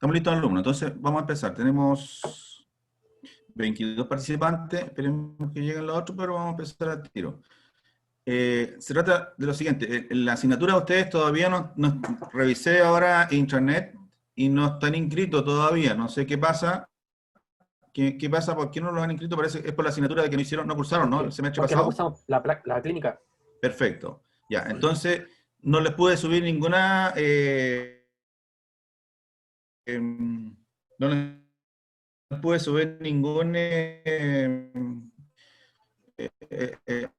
Estamos listos, alumnos. Entonces, vamos a empezar. Tenemos 22 participantes. Esperemos que lleguen los otros, pero vamos a empezar al tiro. Se trata de lo siguiente. En la asignatura de ustedes todavía no revisé ahora intranet y no están inscritos todavía. No sé qué pasa. ¿Qué pasa? ¿Por qué no los han inscrito? Parece que es por la asignatura de que no hicieron, no cursaron, ¿no? El semestre Porque no pasado. cursamos la clínica. Perfecto. Ya, entonces no les pude subir ninguna... no les pude subir ningún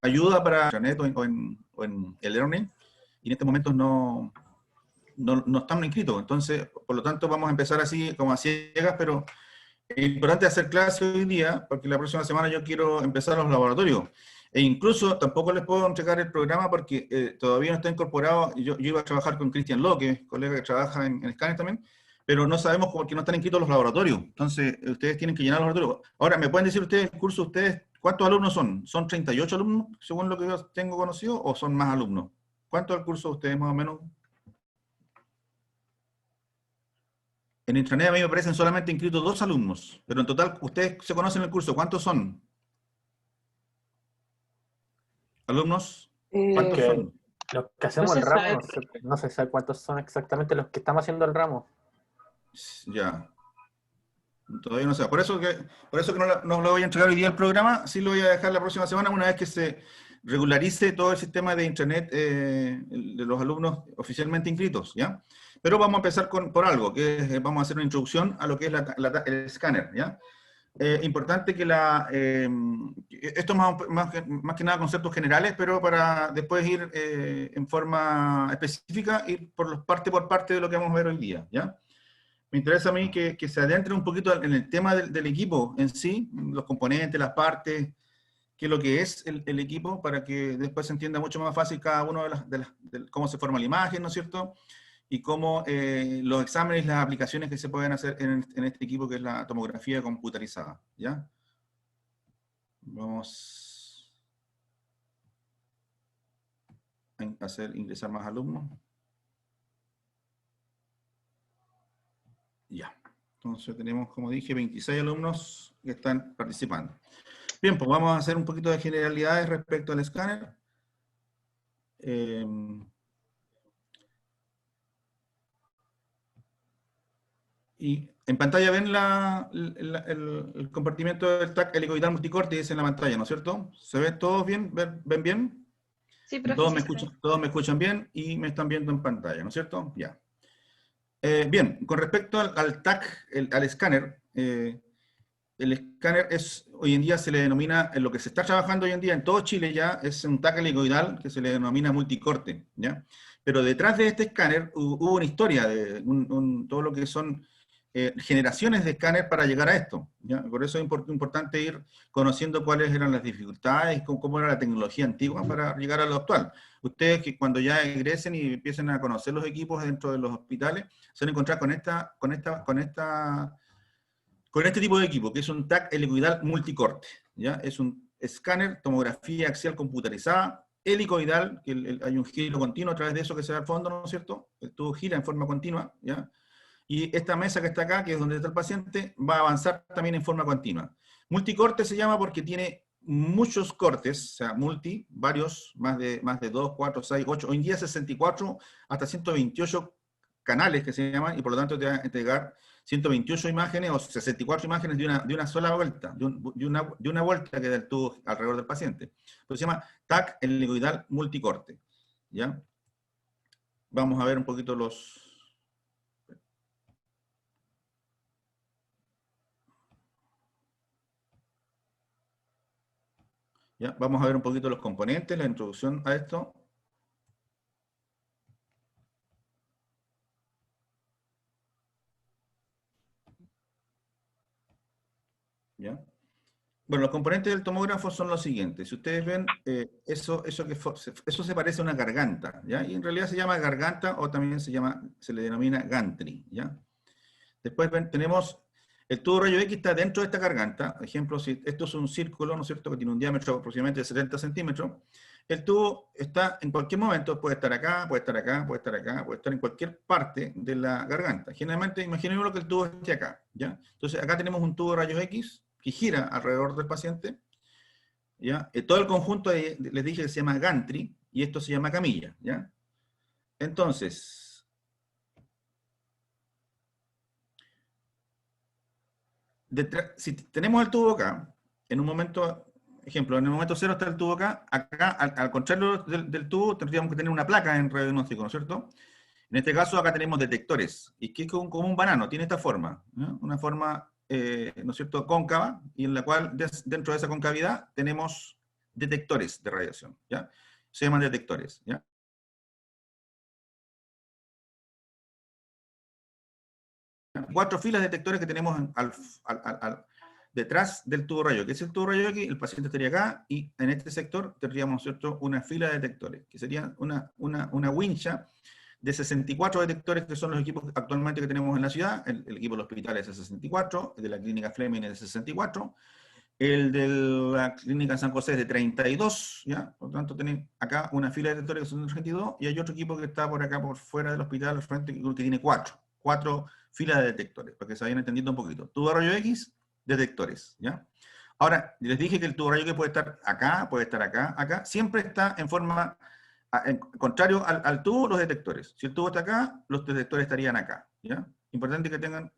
ayuda para internet o en el learning, y en estos momentos no están inscritos. Entonces, por lo tanto, vamos a empezar así, como a ciegas, pero es importante hacer clase hoy día, porque la próxima semana yo quiero empezar los laboratorios. E incluso tampoco les puedo entregar el programa porque todavía no está incorporado. Yo iba a trabajar con Cristian Ló, que es colega que trabaja en Scanner también, pero no sabemos por qué no están inscritos los laboratorios. Entonces, ustedes tienen que llenar los laboratorios. Ahora, ¿me pueden decir ustedes, el curso, ustedes, cuántos alumnos son? ¿Son 38 alumnos, según lo que yo tengo conocido, o son más alumnos? ¿Cuántos al curso ustedes, más o menos? En Intranet a mí me parecen solamente inscritos 2 alumnos, pero en total, ustedes se conocen el curso, ¿cuántos son? ¿Alumnos? ¿Cuántos son? Los que No hacemos se el ramo, sabe. no se sabe cuántos son exactamente los que estamos haciendo el ramo. Ya. Todavía no sé. Por eso que no lo voy a entregar hoy día el programa, sí lo voy a dejar la próxima semana, una vez que se regularice todo el sistema de Intranet de los alumnos oficialmente inscritos, ¿ya? Pero vamos a empezar por algo, que es, vamos a hacer una introducción a lo que es el escáner, ¿ya? Importante que esto es más que nada conceptos generales, pero para después ir en forma específica, ir parte por parte de lo que vamos a ver hoy día, ¿ya? Me interesa a mí que se adentre un poquito en el tema del equipo en sí, los componentes, las partes, qué es lo que es el equipo, para que después se entienda mucho más fácil cada uno de cómo se forma la imagen, ¿no es cierto? Y cómo los exámenes, las aplicaciones que se pueden hacer en este equipo que es la tomografía computarizada, ¿ya? Vamos a hacer ingresar más alumnos. Ya. Entonces tenemos, como dije, 26 alumnos que están participando. Bien, pues vamos a hacer un poquito de generalidades respecto al escáner. Y en pantalla ven el compartimiento del TAC helicoidal multicorte, dice en la pantalla, ¿no es cierto? ¿Se ven todos bien? ¿Ven bien? Sí, profe, Todos sí, todos me escuchan bien y me están viendo en pantalla, ¿no es cierto? Ya. Bien, con respecto al TAC, al escáner, el escáner hoy en día se le denomina, en lo que se está trabajando hoy en día en todo Chile ya, es un TAC helicoidal que se le denomina multicorte, ¿ya? Pero detrás de este escáner hubo una historia, de todo lo que son generaciones de escáner para llegar a esto, ¿ya? Por eso es importante ir conociendo cuáles eran las dificultades, cómo era la tecnología antigua para llegar a lo actual. Ustedes que cuando ya egresen y empiecen a conocer los equipos dentro de los hospitales, se van a encontrar con este tipo de equipo, que es un TAC helicoidal multicorte, ¿ya? Es un escáner, tomografía axial computarizada, helicoidal, que hay un giro continuo a través de eso que se da al fondo, ¿no es cierto? El tubo gira en forma continua, ¿ya? Y esta mesa que está acá, que es donde está el paciente, va a avanzar también en forma continua. Multicorte se llama porque tiene muchos cortes, o sea, varios, más de 2, 4, 6, 8, hoy en día 64 hasta 128 canales que se llaman, y por lo tanto te va a entregar 128 imágenes o 64 imágenes de una sola vuelta, de una vuelta que da el tubo alrededor del paciente. Entonces se llama TAC helicoidal multicorte, ¿ya? Vamos a ver un poquito los... ¿Ya? Vamos a ver un poquito los componentes, la introducción a esto. ¿Ya? Bueno, los componentes del tomógrafo son los siguientes. Si ustedes ven, eso se parece a una garganta, ¿ya? Y en realidad se llama garganta o también se le denomina gantry, ¿ya? Después tenemos el tubo rayo X está dentro de esta garganta. Por ejemplo, si esto es un círculo, ¿no es cierto?, que tiene un diámetro aproximadamente de 70 centímetros, El tubo está en cualquier momento, puede estar acá, puede estar acá, puede estar acá, puede estar en cualquier parte de la garganta. Generalmente, imaginemos que el tubo esté acá, ¿ya? Entonces, acá tenemos un tubo de rayos X que gira alrededor del paciente, ¿ya? Todo el conjunto, les dije que se llama gantry, y esto se llama camilla, ¿ya? Entonces, si tenemos el tubo acá, en un momento, ejemplo, en el momento cero está el tubo acá, acá, al contrario del tubo, tendríamos que tener una placa en radiodiagnóstico, ¿no es cierto? En este caso, acá tenemos detectores, y que es como un banano, tiene esta forma, ¿no? Una forma, ¿no es cierto?, cóncava, y en la cual dentro de esa concavidad tenemos detectores de radiación, ¿ya? Se llaman detectores, ¿ya? Cuatro filas de detectores que tenemos detrás del tubo rayo, que es el tubo rayo X, el paciente estaría acá, y en este sector tendríamos, ¿cierto?, una fila de detectores, que sería una wincha de 64 detectores, que son los equipos actualmente que tenemos en la ciudad. El equipo del hospital es de 64, el de la clínica Fleming es de 64, el de la clínica San José es de 32, ¿ya? Por lo tanto, tienen acá una fila de detectores que son de 32, y hay otro equipo que está por acá, por fuera del hospital, al frente, que tiene cuatro filas de detectores, para que se vayan entendiendo un poquito. Tubo de rayo X, detectores, ¿ya? Ahora, les dije que el tubo de rayo X puede estar acá, puede estar acá, acá, siempre está en forma, en contrario al tubo, los detectores. Si el tubo está acá, los detectores estarían acá, ¿ya? Importante que tengan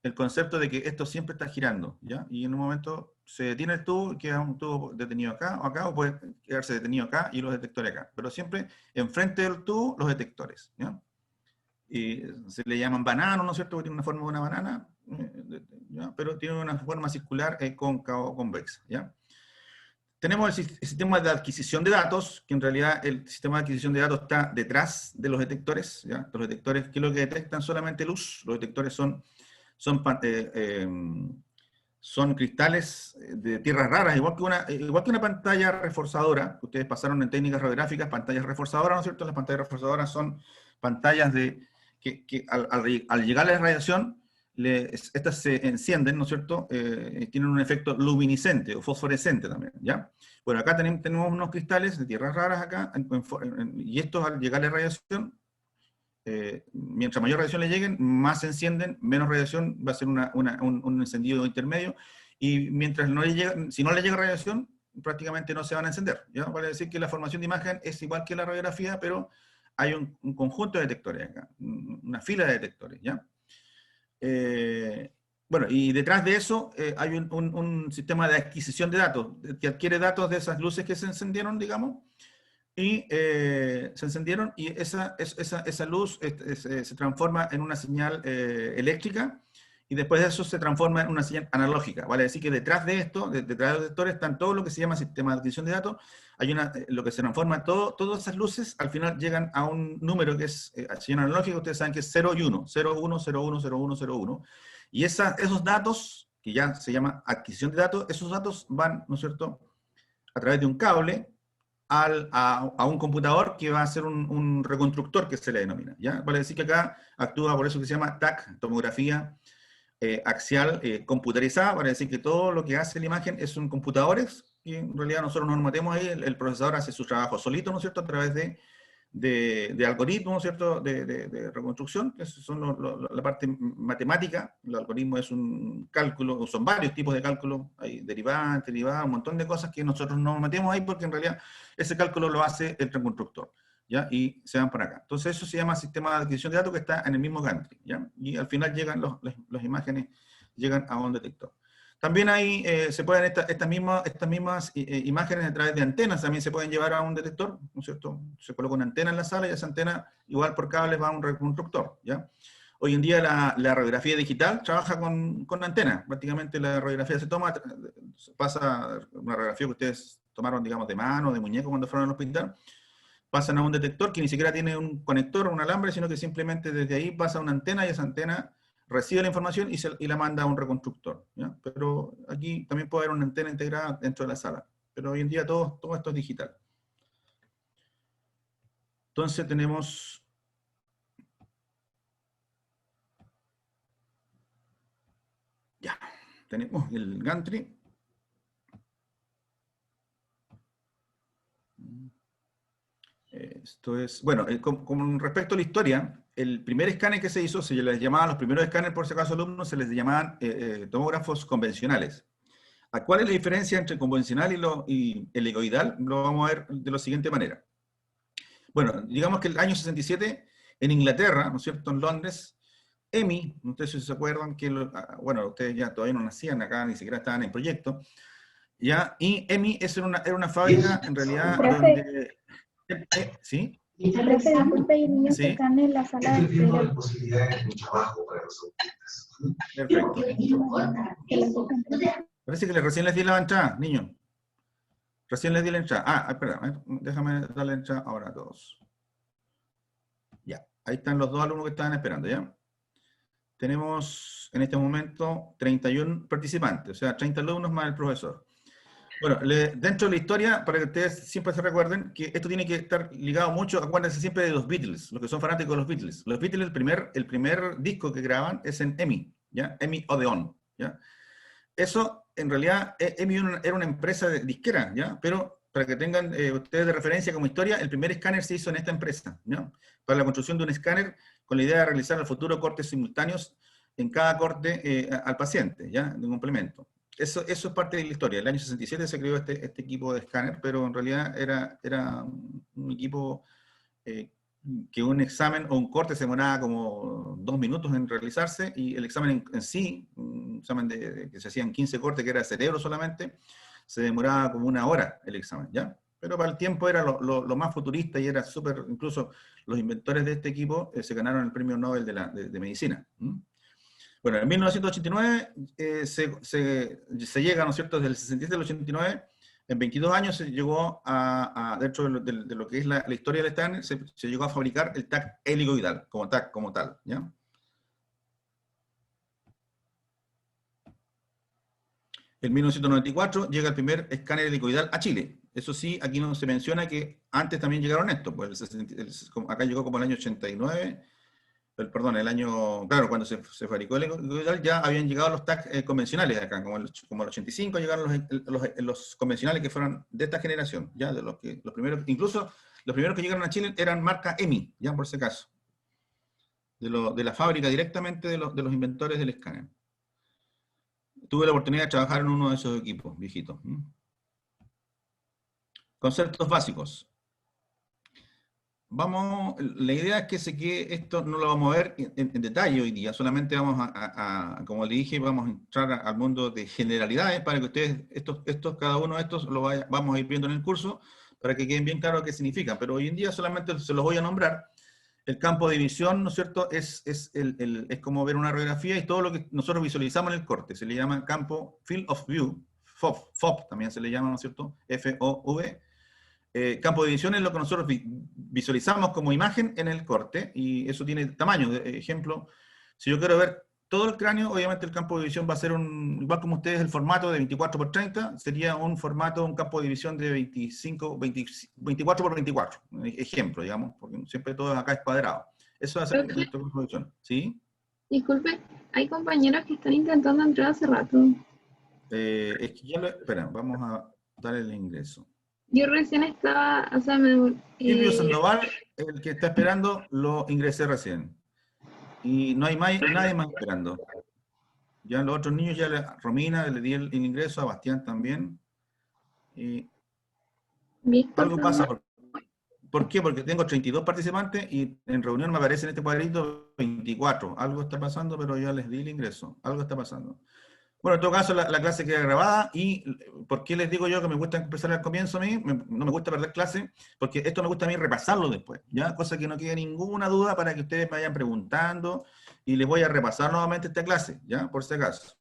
el concepto de que esto siempre está girando, ¿ya? Y en un momento se detiene el tubo y queda un tubo detenido acá, o puede quedarse detenido acá y los detectores acá. Pero siempre enfrente del tubo, los detectores, ¿ya? Y se le llaman bananos, ¿no es cierto? Porque tiene una forma de una banana, ¿ya? Pero tiene una forma circular cóncava o convexa, ¿ya? Tenemos el sistema de adquisición de datos, que en realidad el sistema de adquisición de datos está detrás de los detectores, ¿ya? Los detectores, ¿qué es lo que detectan? Solamente luz. Los detectores son, son cristales de tierras raras, igual que una pantalla reforzadora. Ustedes pasaron en técnicas radiográficas, pantallas reforzadoras, ¿no es cierto? Las pantallas reforzadoras son pantallas que al llegar la radiación, estas se encienden, ¿no es cierto? Tienen un efecto luminiscente o fosforescente también, ¿ya? Bueno, acá tenemos unos cristales de tierras raras acá, y estos al llegar la radiación, mientras mayor radiación le lleguen, más se encienden, menos radiación va a ser un encendido intermedio, y mientras no le llega, si no le llega radiación, prácticamente no se van a encender, ¿ya? Vale decir que la formación de imagen es igual que la radiografía, pero hay un conjunto de detectores acá, una fila de detectores, ¿ya? Bueno, y detrás de eso hay un sistema de adquisición de datos, que adquiere datos de esas luces que se encendieron, digamos, y se encendieron, y esa luz se transforma en una señal eléctrica, y después de eso se transforma en una señal analógica. Vale decir que detrás de esto, detrás de los detectores, están todo lo que se llama sistema de adquisición de datos. Hay lo que se transforma, todas esas luces al final llegan a un número que es señal analógica. Ustedes saben que es 0 y 1, 0, 1, 0, 1, 0, 1, 0, 1. Y esos datos, que ya se llama adquisición de datos, esos datos van, ¿no es cierto?, a través de un cable a un computador que va a ser un reconstructor, que se le denomina, ¿ya? Vale decir que acá actúa por eso que se llama TAC, tomografía axial computarizada, vale decir que todo lo que hace la imagen son computadores, y en realidad nosotros no nos metemos ahí, el procesador hace su trabajo solito, ¿no es cierto?, a través de algoritmos, ¿no es cierto?, de reconstrucción, que son la parte matemática. El algoritmo es un cálculo, son varios tipos de cálculo, hay derivadas, un montón de cosas que nosotros no nos metemos ahí, porque en realidad ese cálculo lo hace el reconstructor, ¿ya? Y se van por acá. Entonces eso se llama sistema de adquisición de datos, que está en el mismo gantry, ¿ya? Y al final llegan las imágenes, llegan a un detector. También ahí se pueden, estas mismas imágenes a través de antenas también se pueden llevar a un detector, ¿no es cierto? Se coloca una antena en la sala, y esa antena, igual por cables, va a un reconstructor, ¿ya? Hoy en día la radiografía digital trabaja con antenas. Prácticamente la radiografía se toma, pasa una radiografía que ustedes tomaron, digamos, de mano, de muñeco cuando fueron al hospital, pasan a un detector que ni siquiera tiene un conector o un alambre, sino que simplemente desde ahí pasa una antena, y esa antena recibe la información y la manda a un reconstructor, ¿ya? Pero aquí también puede haber una antena integrada dentro de la sala. Pero hoy en día todo esto es digital. Entonces tenemos... Ya, tenemos el gantry. Esto es, bueno, con respecto a la historia, el primer escáner que se hizo, se les llamaban los primeros escáneres, por si acaso alumnos, se les llamaban tomógrafos convencionales. ¿Cuál es la diferencia entre convencional y helicoidal? Lo vamos a ver de la siguiente manera. Bueno, digamos que el año 67, en Inglaterra, ¿no es cierto?, en Londres, EMI, no sé si se acuerdan, que bueno, ustedes ya todavía no nacían acá, ni siquiera estaban en proyecto, ¿ya? Y EMI era una fábrica, en realidad, donde... ¿Sí? Profe, disculpe, hay niños que Sí, están en la sala de espera. perfecto. Que les dejan entrar. Parece que recién les di la entrada, niño. Recién les di la entrada. Ah, espera, déjame darle entrada ahora a todos. Ya, ahí están los dos alumnos que estaban esperando, ¿ya? Tenemos en este momento 31 participantes, o sea, 30 alumnos más el profesor. Bueno, dentro de la historia, para que ustedes siempre se recuerden, que esto tiene que estar ligado mucho, acuérdense siempre de los Beatles, los que son fanáticos de los Beatles. Los Beatles, el primer disco que graban es en EMI, ¿ya? EMI Odeon, ¿ya? Eso, en realidad, EMI era una empresa disquera, ¿ya? Pero, para que tengan ustedes de referencia como historia, el primer escáner se hizo en esta empresa, ¿ya? Para la construcción de un escáner con la idea de realizar el futuro cortes simultáneos en cada corte al paciente, ¿ya? De un complemento. Eso es parte de la historia. El año 67 se creó este equipo de escáner, pero en realidad era un equipo que un examen o un corte se demoraba como 2 minutos en realizarse, y el examen en sí, un examen que se hacía en 15 cortes, que era cerebro solamente, se demoraba como 1 hora el examen, ¿ya? Pero para el tiempo era lo más futurista y era súper, incluso los inventores de este equipo se ganaron el premio Nobel de Medicina. Bueno, en 1989 se llega, ¿no es cierto?, desde el 67 al 89, en 22 años se llegó dentro de lo que es la historia del escáner, se llegó a fabricar el TAC helicoidal, como TAC, como tal, ¿ya? En 1994 llega el primer escáner helicoidal a Chile. Eso sí, aquí no se menciona que antes también llegaron estos, pues acá llegó como el año 89, el año, claro, cuando se fabricó el helicoidal ya habían llegado los TAC convencionales acá, como el 85 llegaron los convencionales que fueron de esta generación, ya de los primeros, incluso los primeros que llegaron a Chile eran marca EMI, ya por ese caso, de la fábrica directamente de los inventores del escáner. Tuve la oportunidad de trabajar en uno de esos equipos, viejitos. Conceptos básicos. La idea es que esto no lo vamos a ver en detalle hoy día, solamente vamos como le dije, vamos a entrar al mundo de generalidades para que ustedes, cada uno de estos vamos a ir viendo en el curso, para que queden bien claros qué significan, pero hoy en día solamente se los voy a nombrar. El campo de visión, ¿no es cierto?, es como ver una radiografía y todo lo que nosotros visualizamos en el corte, se le llama campo Field of View, FOV también se le llama, ¿no es cierto?, F-O-V. Campo de visión es lo que nosotros visualizamos como imagen en el corte, y eso tiene tamaños. De ejemplo, si yo quiero ver todo el cráneo, obviamente el campo de visión va a ser igual como ustedes, el formato de 24 por 30, sería un campo de visión de 24 por 24, ejemplo, digamos, porque siempre todo acá es cuadrado. Eso va a ser el campo de visión, ¿sí? Disculpe, hay compañeros que están intentando entrar hace rato. Es que ya espera, vamos a dar el ingreso. Yo recién estaba, o sea, Silvio Sandoval, el que está esperando, lo ingresé recién. Y no hay nadie más esperando. Ya los otros niños, Romina, le di el ingreso, a Bastián también. Y algo pasa. ¿Por qué? Porque tengo 32 participantes y en reunión me aparece en este cuadrito 24. Algo está pasando, pero ya les di el ingreso. Algo está pasando. Bueno, en todo caso, la clase queda grabada. ¿Y por qué les digo yo que me gusta empezar al comienzo a mí? No me gusta perder clase, porque esto me gusta a mí repasarlo después, ¿ya? Cosa que no quede ninguna duda para que ustedes me vayan preguntando, y les voy a repasar nuevamente esta clase, ¿ya? Por si acaso.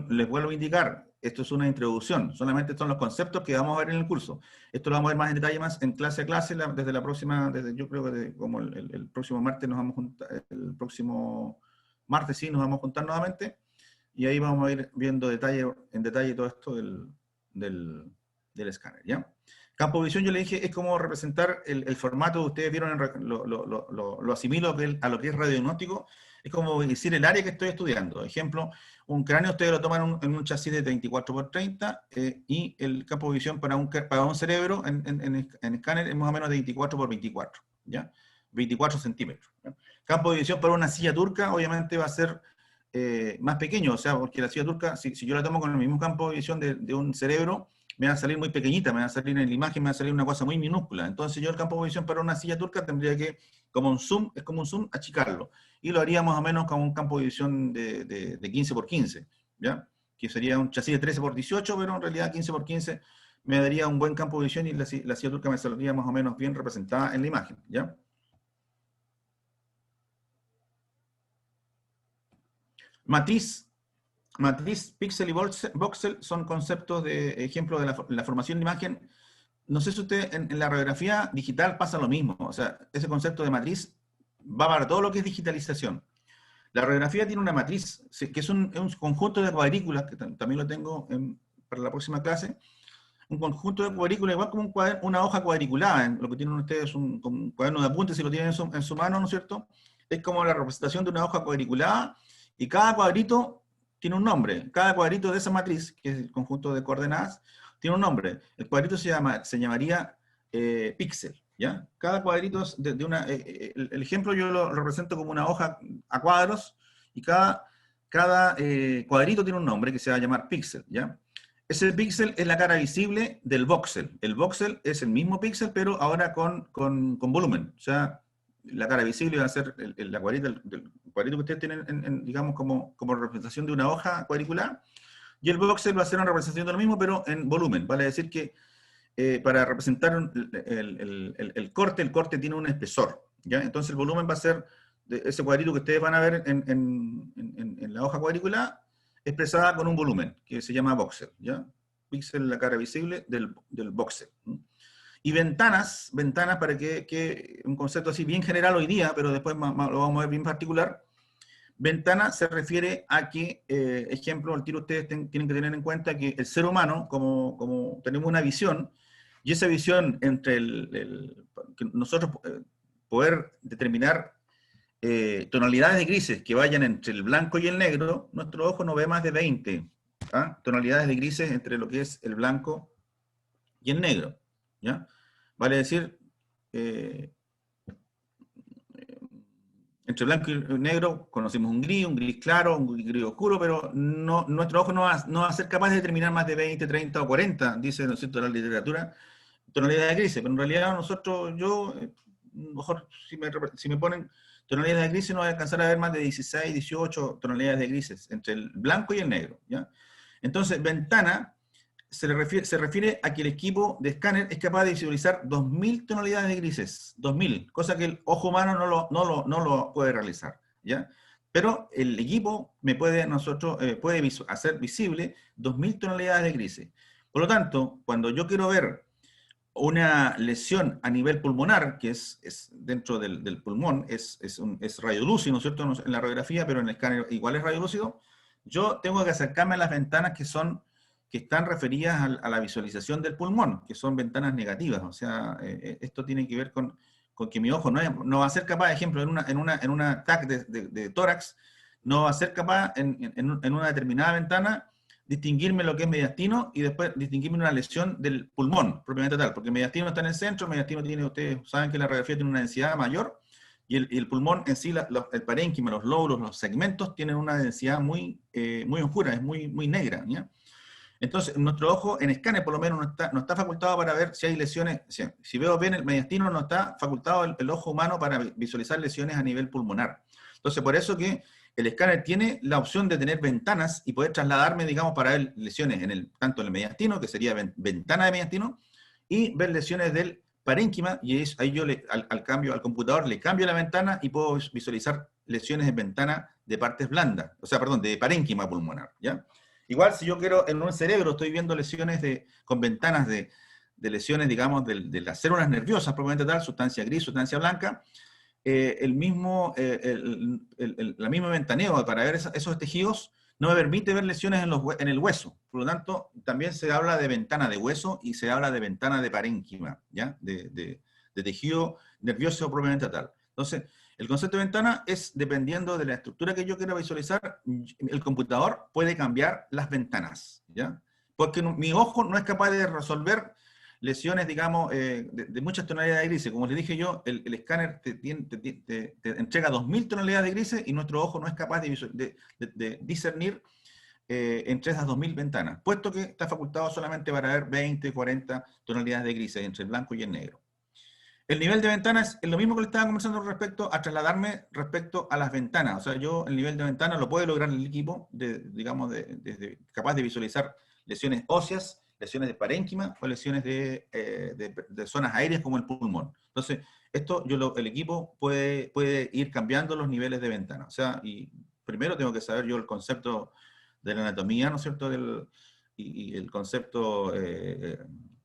Les vuelvo a indicar, esto es una introducción, solamente son los conceptos que vamos a ver en el curso. Esto lo vamos a ver más en detalle, más en clase a clase, desde la próxima, yo creo que como el próximo martes nos vamos a juntar, el próximo martes sí nos vamos a juntar nuevamente. Y ahí vamos a ir viendo en detalle todo esto del escáner, ¿ya? Campo de visión, yo le dije, es como representar el formato que ustedes vieron, lo asimilo a lo que es radiodiagnóstico, es como decir el área que estoy estudiando. Ejemplo, un cráneo ustedes lo toman en un chasis de 24×30 y el campo de visión para un cerebro en escáner es más o menos de 24×24, ¿ya? 24 centímetros. ¿ya? Campo de visión para una silla turca obviamente va a ser más pequeño, o sea, porque la silla turca, si yo la tomo con el mismo campo de visión de un cerebro, me va a salir muy pequeñita, me va a salir en la imagen, me va a salir una cosa muy minúscula. Entonces yo el campo de visión para una silla turca tendría que, como un zoom, es como un zoom, achicarlo. Y lo haría más o menos como un campo de visión de 15×15, ¿ya? Que sería un chasis de 13×18, pero en realidad 15×15 me daría un buen campo de visión y la silla turca me saldría más o menos bien representada en la imagen, ¿ya? Matriz, píxel y voxel son conceptos de ejemplo de la formación de imagen. No sé si usted en la radiografía digital pasa lo mismo. O sea, ese concepto de matriz va para todo lo que es digitalización. La radiografía tiene una matriz, que es un conjunto de cuadrículas, que también lo tengo para la próxima clase. Un conjunto de cuadrículas, igual como una hoja cuadriculada. Lo que tienen ustedes como un cuaderno de apuntes, si lo tienen en su mano, ¿no es cierto? Es como la representación de una hoja cuadriculada, y cada cuadrito tiene un nombre. Cada cuadrito de esa matriz, que es el conjunto de coordenadas, tiene un nombre. El cuadrito se llamaría píxel, ¿ya? Cada cuadrito es de una... el ejemplo yo lo represento como una hoja a cuadros, y cada cuadrito tiene un nombre que se va a llamar píxel, ¿ya? Ese píxel es la cara visible del voxel. El voxel es el mismo píxel, pero ahora con volumen. O sea, la cara visible va a ser la cuadrita, el cuadrito que ustedes tienen, digamos, como representación de una hoja cuadriculada, y el voxel va a ser una representación de lo mismo, pero en volumen. Vale decir que para representar el corte tiene un espesor, ¿ya? Entonces el volumen va a ser de ese cuadrito que ustedes van a ver en la hoja cuadriculada, expresada con un volumen, que se llama voxel, ¿ya? Píxel, la cara visible del voxel. Y ventanas para que un concepto así bien general hoy día, pero después lo vamos a ver bien particular. Ventana se refiere a que, ejemplo, al tiro ustedes tienen que tener en cuenta que el ser humano, como tenemos una visión, y esa visión entre que nosotros poder determinar tonalidades de grises que vayan entre el blanco y el negro, nuestro ojo no ve más de 20 tonalidades de grises entre lo que es el blanco y el negro, ¿ya? Vale decir, entre blanco y negro conocemos un gris claro, un gris oscuro, pero nuestro ojo no va a ser capaz de determinar más de 20, 30 o 40, dice, ¿no es cierto?, la literatura, tonalidades de grises, pero en realidad mejor si me ponen tonalidades de grises no voy a alcanzar a ver más de 16, 18 tonalidades de grises, entre el blanco y el negro, ¿ya? Entonces, ventana se refiere a que el equipo de escáner es capaz de visualizar 2000 tonalidades de grises, 2000, cosa que el ojo humano no lo puede realizar, ¿ya? Pero el equipo puede hacer visible 2000 tonalidades de grises. Por lo tanto, cuando yo quiero ver una lesión a nivel pulmonar, que es dentro del pulmón, es radiolúcido, ¿no es cierto?, en la radiografía, pero en el escáner igual es radiolúcido, yo tengo que acercarme a las ventanas que están referidas a la visualización del pulmón, que son ventanas negativas. O sea, esto tiene que ver con que mi ojo no va a ser capaz, ejemplo, en una TAC de tórax, no va a ser capaz en una determinada ventana distinguirme lo que es mediastino y después distinguirme una lesión del pulmón, propiamente tal, porque el mediastino está en el centro, el mediastino ustedes saben que la radiografía tiene una densidad mayor, y el pulmón en sí, el parénquima, los lóbulos, los segmentos, tienen una densidad muy oscura, es muy negra, ¿ya? Entonces, nuestro ojo en escáner por lo menos no está facultado para ver si hay lesiones. Si veo bien el mediastino, no está facultado el ojo humano para visualizar lesiones a nivel pulmonar. Entonces, por eso que el escáner tiene la opción de tener ventanas y poder trasladarme, digamos, para ver lesiones tanto en el mediastino, que sería ventana de mediastino, y ver lesiones del parénquima, y ahí yo al computador le cambio la ventana y puedo visualizar lesiones en ventana de partes blandas, o sea, perdón, de parénquima pulmonar, ¿ya? Igual, si yo quiero, en un cerebro estoy viendo lesiones con ventanas de lesiones, digamos, de las células nerviosas, probablemente tal, sustancia gris, sustancia blanca, la misma ventaneo para ver esos tejidos no me permite ver lesiones en el hueso. Por lo tanto, también se habla de ventana de hueso y se habla de ventana de parénquima, ¿ya? De tejido nervioso propiamente tal. Entonces, el concepto de ventana es, dependiendo de la estructura que yo quiera visualizar, el computador puede cambiar las ventanas, ¿ya? Porque mi ojo no es capaz de resolver lesiones, digamos, de muchas tonalidades de grises. Como les dije yo, el escáner te entrega 2000 tonalidades de grises y nuestro ojo no es capaz de discernir entre esas 2000 ventanas, puesto que está facultado solamente para ver 20, 40 tonalidades de grises entre el blanco y el negro. El nivel de ventanas es lo mismo que le estaba conversando respecto a trasladarme respecto a las ventanas. O sea, yo el nivel de ventana lo puede lograr el equipo, digamos, capaz de visualizar lesiones óseas, lesiones de parénquima o lesiones de zonas aéreas como el pulmón. Entonces, el equipo puede ir cambiando los niveles de ventana. O sea, y primero tengo que saber yo el concepto de la anatomía, ¿no es cierto? Y el concepto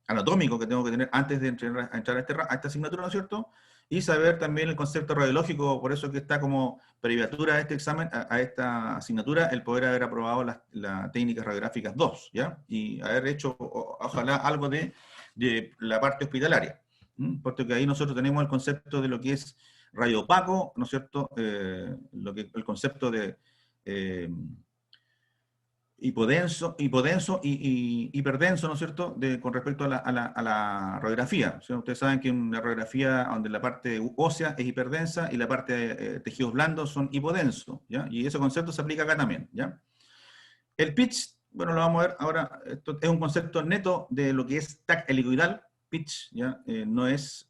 anatómico que tengo que tener antes de entrar a esta asignatura, ¿no es cierto? Y saber también el concepto radiológico, por eso que está como previatura a este examen, a esta asignatura, el poder haber aprobado las técnicas radiográficas 2, ¿ya? Y haber hecho, ojalá, algo de la parte hospitalaria, puesto que ahí nosotros tenemos el concepto de lo que es radio opaco, ¿no es cierto? El concepto de hipodenso y hiperdenso, ¿no es cierto?, con respecto a la radiografía. O sea, ustedes saben que una radiografía donde la parte ósea es hiperdensa y la parte de tejidos blandos son hipodensos, ¿ya? Y ese concepto se aplica acá también, ¿ya? El pitch, bueno, lo vamos a ver ahora, esto es un concepto neto de lo que es TAC helicoidal, pitch, ¿ya? No es,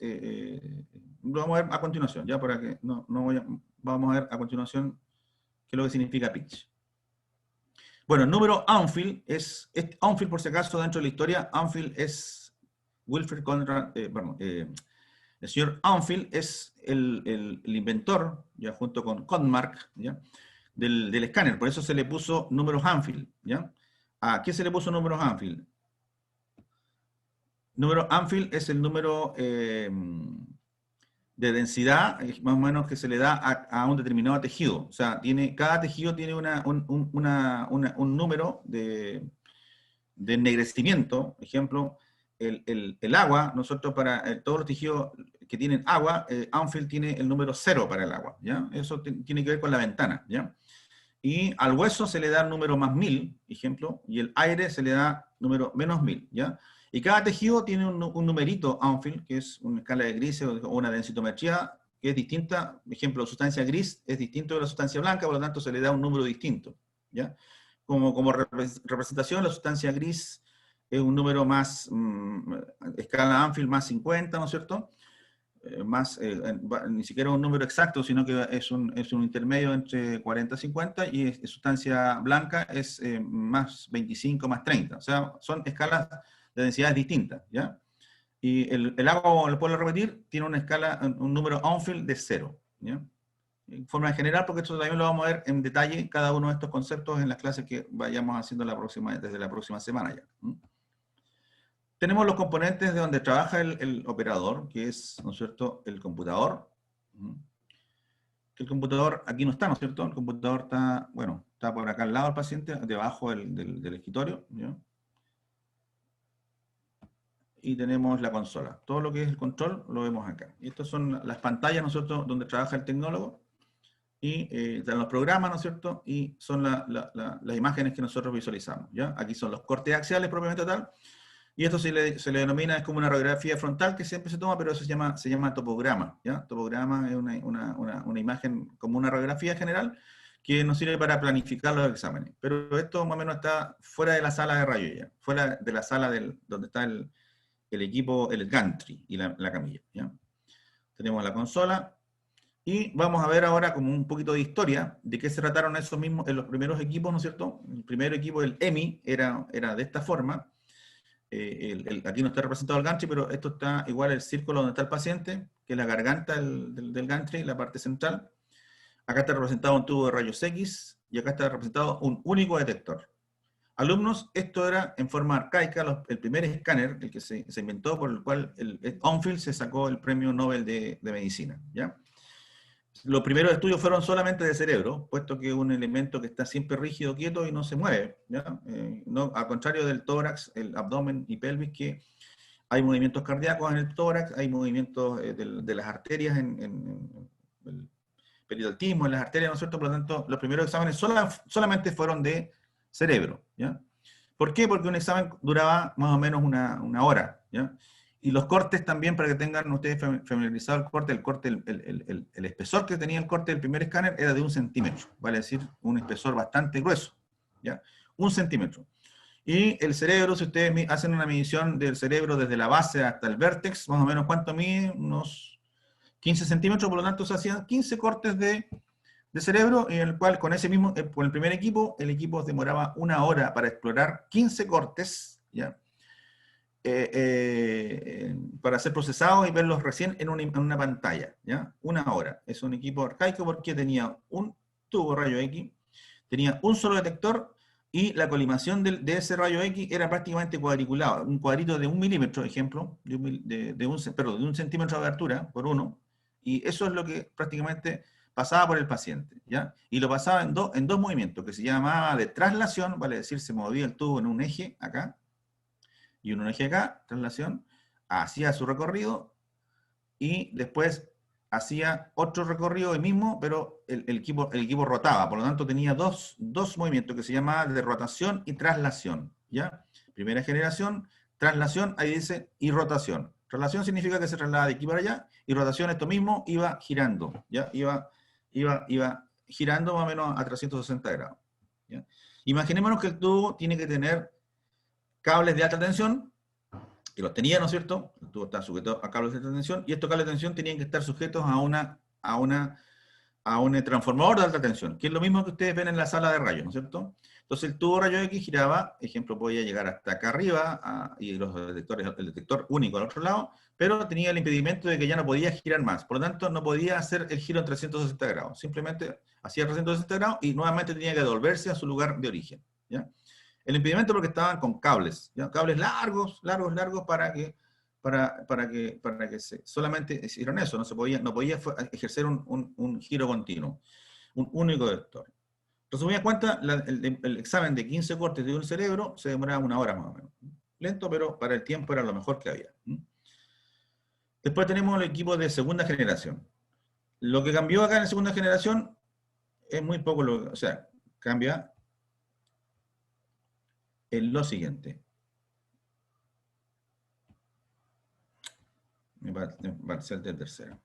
lo vamos a ver a continuación, ¿ya? Para que vamos a ver a continuación qué es lo que significa pitch. Bueno, el número Anfield Anfield, por si acaso, dentro de la historia, Anfield es Wilfred Conrad, el señor Anfield es el inventor, ya junto con Kodmark, ¿ya? Del escáner, por eso se le puso números Anfield, ¿ya? ¿A qué se le puso números Anfield? Número Anfield es el número de densidad, más o menos, que se le da a un determinado tejido. O sea, cada tejido tiene un número de ennegrecimiento. Ejemplo, el agua, nosotros para todos los tejidos que tienen agua, Anfield tiene el número 0 para el agua, ¿ya? Eso tiene que ver con la ventana, ¿ya? Y al hueso se le da el número más 1000, ejemplo, y el aire se le da número menos 1000, ¿ya? Y cada tejido tiene un numerito Anfield, que es una escala de grises o una densitometría que es distinta. Por ejemplo, sustancia gris es distinto de la sustancia blanca, por lo tanto se le da un número distinto, ¿ya? Como representación, la sustancia gris es un número más, escala Anfield más 50, ¿no es cierto? Ni siquiera un número exacto, sino que es un intermedio entre 40 y 50, y sustancia blanca es más 25, más 30. O sea, son escalas de densidades distintas, ¿ya? Y el agua, lo puedo repetir, tiene una escala, un número Anfield de 0, ¿ya? En forma general, porque esto también lo vamos a ver en detalle, cada uno de estos conceptos en las clases que vayamos haciendo desde la próxima semana ya. Tenemos los componentes de donde trabaja el operador, que es, ¿no es cierto?, el computador. El computador aquí no está, ¿no es cierto? El computador está, bueno, está por acá al lado del paciente, debajo del escritorio, ¿ya? Y tenemos la consola. Todo lo que es el control lo vemos acá. Y estas son las pantallas, ¿no es cierto?, donde trabaja el tecnólogo. Y están los programas, ¿no es cierto? Y son las imágenes que nosotros visualizamos, ¿ya? Aquí son los cortes axiales propiamente tal. Y esto se le denomina, es como una radiografía frontal que siempre se toma, pero eso se llama topograma, ¿ya? Topograma es una imagen como una radiografía general que nos sirve para planificar los exámenes. Pero esto más o menos está fuera de la sala de rayo ya, fuera de la sala donde está el equipo, el gantry y la camilla, ¿ya? Tenemos la consola y vamos a ver ahora como un poquito de historia de qué se trataron esos mismos, en los primeros equipos, ¿no es cierto? El primer equipo, el EMI, era de esta forma. Aquí no está representado el gantry, pero esto está igual el círculo donde está el paciente, que es la garganta del gantry, la parte central. Acá está representado un tubo de rayos X y acá está representado un único detector. Alumnos, esto era en forma arcaica, el primer escáner, el que se inventó, por el cual el Anfield se sacó el premio Nobel de Medicina, ¿ya? los primeros estudios fueron solamente de cerebro, puesto que es un elemento que está siempre rígido, quieto y no se mueve, ¿ya? No, al contrario del tórax, el abdomen y pelvis, que hay movimientos cardíacos en el tórax, hay movimientos de las arterias en el periodismo, en las arterias, ¿no es cierto? Por lo tanto, los primeros exámenes solamente fueron de cerebro, ¿ya? ¿Por qué? Porque un examen duraba más o menos una hora, ¿ya? Y los cortes también, para que tengan ustedes familiarizado el corte, el espesor que tenía el corte del primer escáner era de 1 centímetro, vale decir, un espesor bastante grueso, ¿ya? 1 centímetro. Y el cerebro, si ustedes hacen una medición del cerebro desde la base hasta el vértex, más o menos, ¿cuánto mide? Unos 15 centímetros, por lo tanto se hacían 15 cortes de cerebro, en el cual con ese mismo, con el primer equipo, el equipo demoraba 1 hora para explorar 15 cortes, ¿ya? Para ser procesados y verlos recién en una pantalla, ¿ya? 1 hora. Es un equipo arcaico porque tenía un tubo rayo X, tenía un solo detector, y la colimación de ese rayo X era prácticamente cuadriculado, un cuadrito de 1 milímetro, ejemplo, de 1 centímetro de abertura por 1, y eso es lo que prácticamente pasaba por el paciente, ¿ya? Y lo pasaba en dos movimientos, que se llamaba de traslación, vale decir, se movía el tubo en un eje acá, y en un eje acá, traslación, hacía su recorrido, y después hacía otro recorrido el mismo, pero el equipo rotaba, por lo tanto tenía dos movimientos que se llamaban de rotación y traslación, ¿ya? Primera generación, traslación, ahí dice, y rotación. Traslación significa que se traslada de aquí para allá, y rotación, esto mismo, iba girando, ¿ya? Iba girando más o menos a 360 grados, ¿ya? Imaginémonos que el tubo tiene que tener cables de alta tensión, que los tenía, ¿no es cierto? El tubo está sujeto a cables de alta tensión, y estos cables de tensión tenían que estar sujetos a un transformador de alta tensión, que es lo mismo que ustedes ven en la sala de rayos, ¿no es cierto? Entonces el tubo rayo X giraba, ejemplo, podía llegar hasta acá arriba, y el detector único al otro lado, pero tenía el impedimento de que ya no podía girar más, por lo tanto no podía hacer el giro en 360 grados, simplemente hacía 360 grados y nuevamente tenía que devolverse a su lugar de origen, ¿ya? El impedimento porque estaban con cables, ¿ya? Cables largos para que solamente hicieran eso, no podía ejercer un giro continuo, un único vector. Resumida cuenta, el examen de 15 cortes de un cerebro se demoraba 1 hora más o menos. Lento, pero para el tiempo era lo mejor que había. Después tenemos el equipo de segunda generación. Lo que cambió acá en la segunda generación es muy poco, o sea, cambia en lo siguiente. Me va a ser de tercera.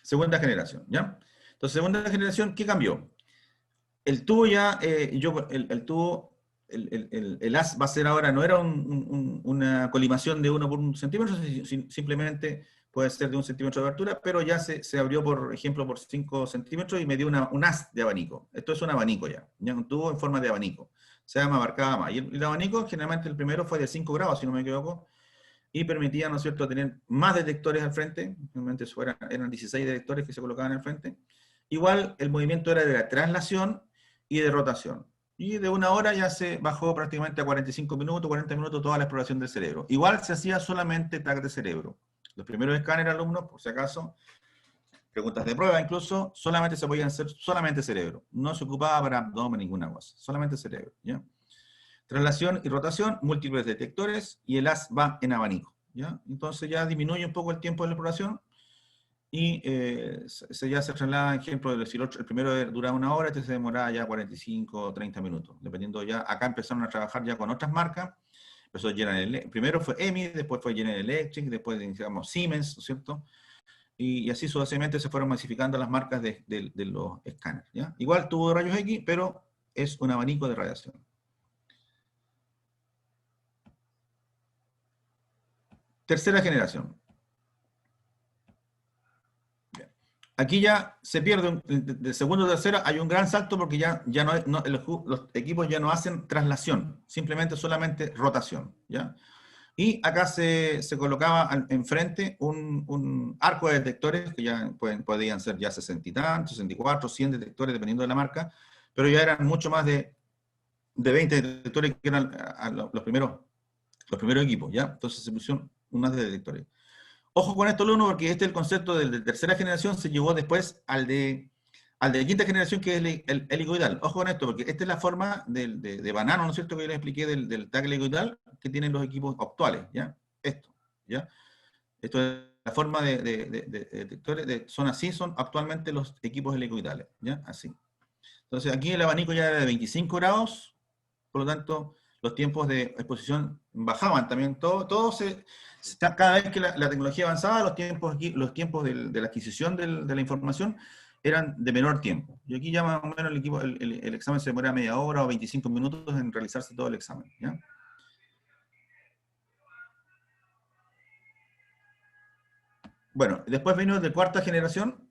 Segunda generación, ¿ya? Entonces, segunda generación, ¿qué cambió? El tubo ya, el haz va a ser ahora, no era una colimación de 1 por 1 centímetro, simplemente puede ser de 1 centímetro de abertura, pero ya se abrió, por ejemplo, por 5 centímetros y me dio un haz de abanico. Esto es un abanico ya un tubo en forma de abanico. Se llama marcada más. Y el abanico, generalmente el primero fue de 5 grados, si no me equivoco, y permitía, ¿no es cierto?, tener más detectores al frente. Normalmente eran 16 detectores que se colocaban al frente. Igual el movimiento era de la traslación y de rotación. Y de 1 hora ya se bajó prácticamente a 45 minutos, 40 minutos toda la exploración del cerebro. Igual se hacía solamente TAC de cerebro. Los primeros escáneres, alumnos, por si acaso, preguntas de prueba incluso, solamente se podían hacer solamente cerebro. No se ocupaba para abdomen ninguna cosa, solamente cerebro, ¿ya? Traslación y rotación, múltiples detectores, y el haz va en abanico, ¿ya? Entonces ya disminuye un poco el tiempo de la exploración, y ya se traslada, ejemplo, si el primero duraba 1 hora, este se demoraba ya 45 o 30 minutos, dependiendo ya. Acá empezaron a trabajar ya con otras marcas. Empezó primero fue EMI, después fue General Electric, después digamos Siemens, ¿no es cierto? Y así sucesivamente se fueron masificando las marcas de los escáneres, ¿ya? Igual tubo de rayos X, pero es un abanico de radiación. Tercera generación. Aquí ya se pierde, de segundo a tercera hay un gran salto porque ya los equipos ya no hacen traslación, solamente rotación, ¿ya? Y acá se colocaba enfrente un arco de detectores que ya podían ser ya 60 y tantos, 64, 100 detectores dependiendo de la marca, pero ya eran mucho más de 20 detectores que eran los primeros los primeros equipos, ¿ya? Entonces se pusieron unas de detectores. Ojo con esto, alumno, porque este es el concepto de tercera generación, se llevó después al de quinta generación, que es el helicoidal. Ojo con esto, porque esta es la forma de banano, ¿no es cierto?, que yo les expliqué del tag helicoidal que tienen los equipos actuales, ¿ya? Esto, ¿ya? Esto es la forma de detectores, son así, son actualmente los equipos helicoidales, ¿ya? Así. Entonces aquí el abanico ya era de 25 grados, por lo tanto, los tiempos de exposición bajaban también, cada vez que la tecnología avanzaba, los tiempos de la adquisición de la información eran de menor tiempo. Y aquí ya más o menos el examen se demora media hora o 25 minutos en realizarse todo el examen, ¿ya? Bueno, después vino de cuarta generación,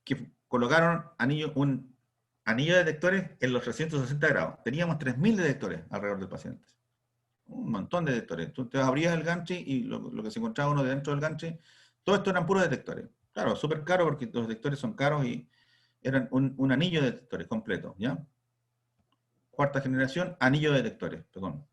que colocaron un anillo de detectores en los 360 grados. Teníamos 3.000 detectores alrededor del paciente. Un montón de detectores. Tú te abrías el ganche y lo que se encontraba uno dentro del ganche, todo esto eran puros detectores. Claro, súper caro porque los detectores son caros y eran un anillo de detectores completo, ¿ya? Cuarta generación, anillo de detectores, perdón.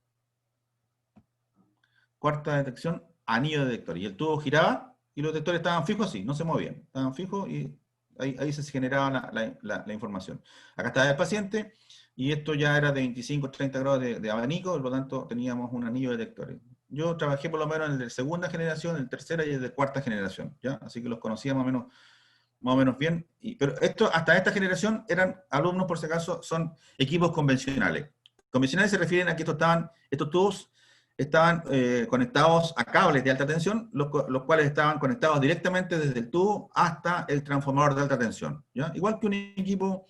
Cuarta detección, anillo de detectores. Y el tubo giraba y los detectores estaban fijos así, no se movían. Estaban fijos y ahí se generaba la información. Acá estaba el paciente y esto ya era de 25 30 grados de abanico, por lo tanto teníamos un anillo de detectores. Yo trabajé por lo menos en el de segunda generación, en tercera y el de cuarta generación, ¿ya? Así que los conocía más o menos bien. Pero hasta esta generación eran alumnos, por si acaso, son equipos convencionales. Convencionales se refieren a que estos tubos estaban conectados a cables de alta tensión, los cuales estaban conectados directamente desde el tubo hasta el transformador de alta tensión, ¿ya? Igual que un equipo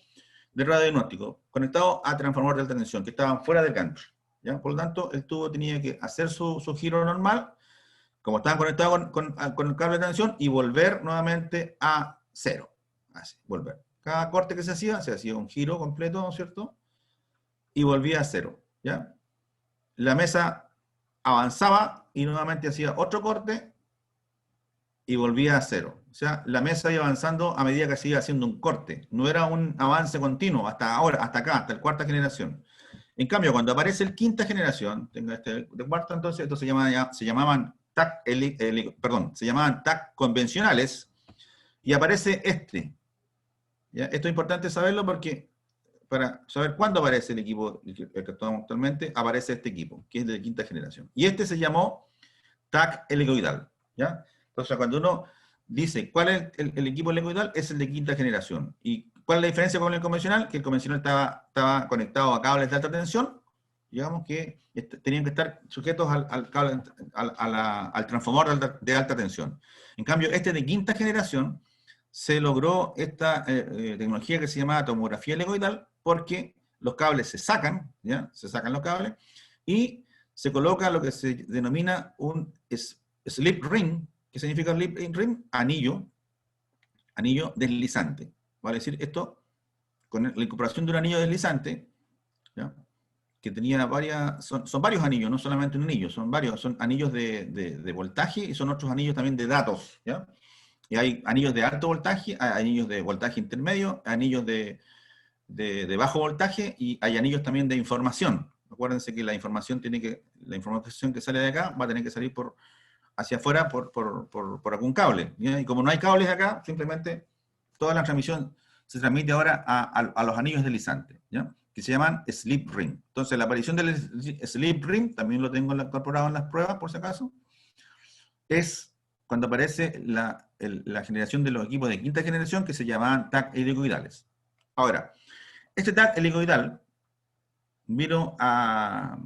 de radiodiagnóstico, conectado a transformador de alta tensión, que estaban fuera del gancho, ¿ya? Por lo tanto, el tubo tenía que hacer su giro normal, como estaban conectados con el cable de tensión, y volver nuevamente a cero. Así, volver. Cada corte que se hacía un giro completo, ¿no es cierto? Y volvía a cero, ¿ya? La mesa avanzaba y nuevamente hacía otro corte y volvía a cero. O sea, la mesa iba avanzando a medida que se iba haciendo un corte. No era un avance continuo hasta ahora, hasta acá, hasta el cuarta generación. En cambio, cuando aparece el quinta generación, tengo este de cuarta, entonces, estos se llamaban TAC convencionales, y aparece este. ¿Ya? Esto es importante saberlo porque para saber cuándo aparece el equipo que actuamos actualmente, aparece este equipo, que es de quinta generación. Y este se llamó TAC helicoidal, ¿ya? Entonces, cuando uno dice cuál es el equipo helicoidal, es el de quinta generación. ¿Y cuál es la diferencia con el convencional? Que el convencional estaba conectado a cables de alta tensión, digamos que tenían que estar sujetos al transformador de alta tensión. En cambio, este de quinta generación, se logró esta tecnología que se llama tomografía helicoidal, porque los cables se sacan, ¿ya? Se sacan los cables, y se coloca lo que se denomina un slip ring. ¿Qué significa slip ring? Anillo deslizante. Vale decir, esto, con la incorporación de un anillo deslizante, ¿ya? Que tenía son varios anillos, no solamente un anillo, son varios, son anillos de voltaje y son otros anillos también de datos, ¿ya? Y hay anillos de alto voltaje, hay anillos de voltaje intermedio, anillos de bajo voltaje, y hay anillos también de información. Acuérdense que la información que sale de acá va a tener que salir hacia afuera por algún cable, ¿ya? Y como no hay cables acá, simplemente toda la transmisión se transmite ahora a los anillos deslizantes, ¿ya? Que se llaman slip ring. Entonces, la aparición del slip ring, también lo tengo incorporado en las pruebas, por si acaso, es cuando aparece la generación de los equipos de quinta generación, que se llamaban TAC helicoidales. Ahora, este TAC helicoidal vino a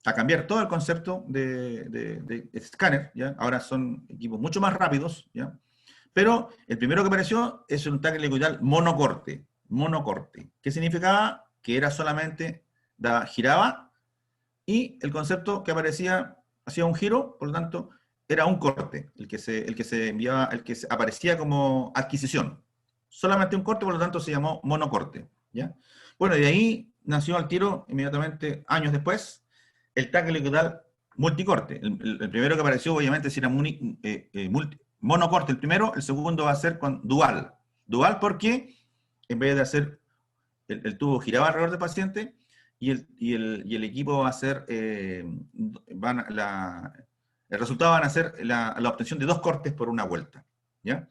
cambiar todo el concepto de escáner, ¿ya? Ahora son equipos mucho más rápidos, ¿ya? Pero el primero que apareció es un TAC helicoidal monocorte. ¿Qué significaba? Que era solamente, giraba, y el concepto que aparecía hacía un giro, por lo tanto, era un corte, el que se enviaba, el que aparecía como adquisición. Solamente un corte, por lo tanto se llamó monocorte, ¿ya? Bueno, y de ahí nació al tiro, inmediatamente, años después, el TAC helicoidal multicorte. El primero que apareció, obviamente, si era monocorte el primero, el segundo va a ser con dual. Dual porque, en vez de hacer el tubo giraba alrededor del paciente, y el equipo va a hacer, el resultado van a ser la obtención de 2 cortes por una vuelta, ¿ya?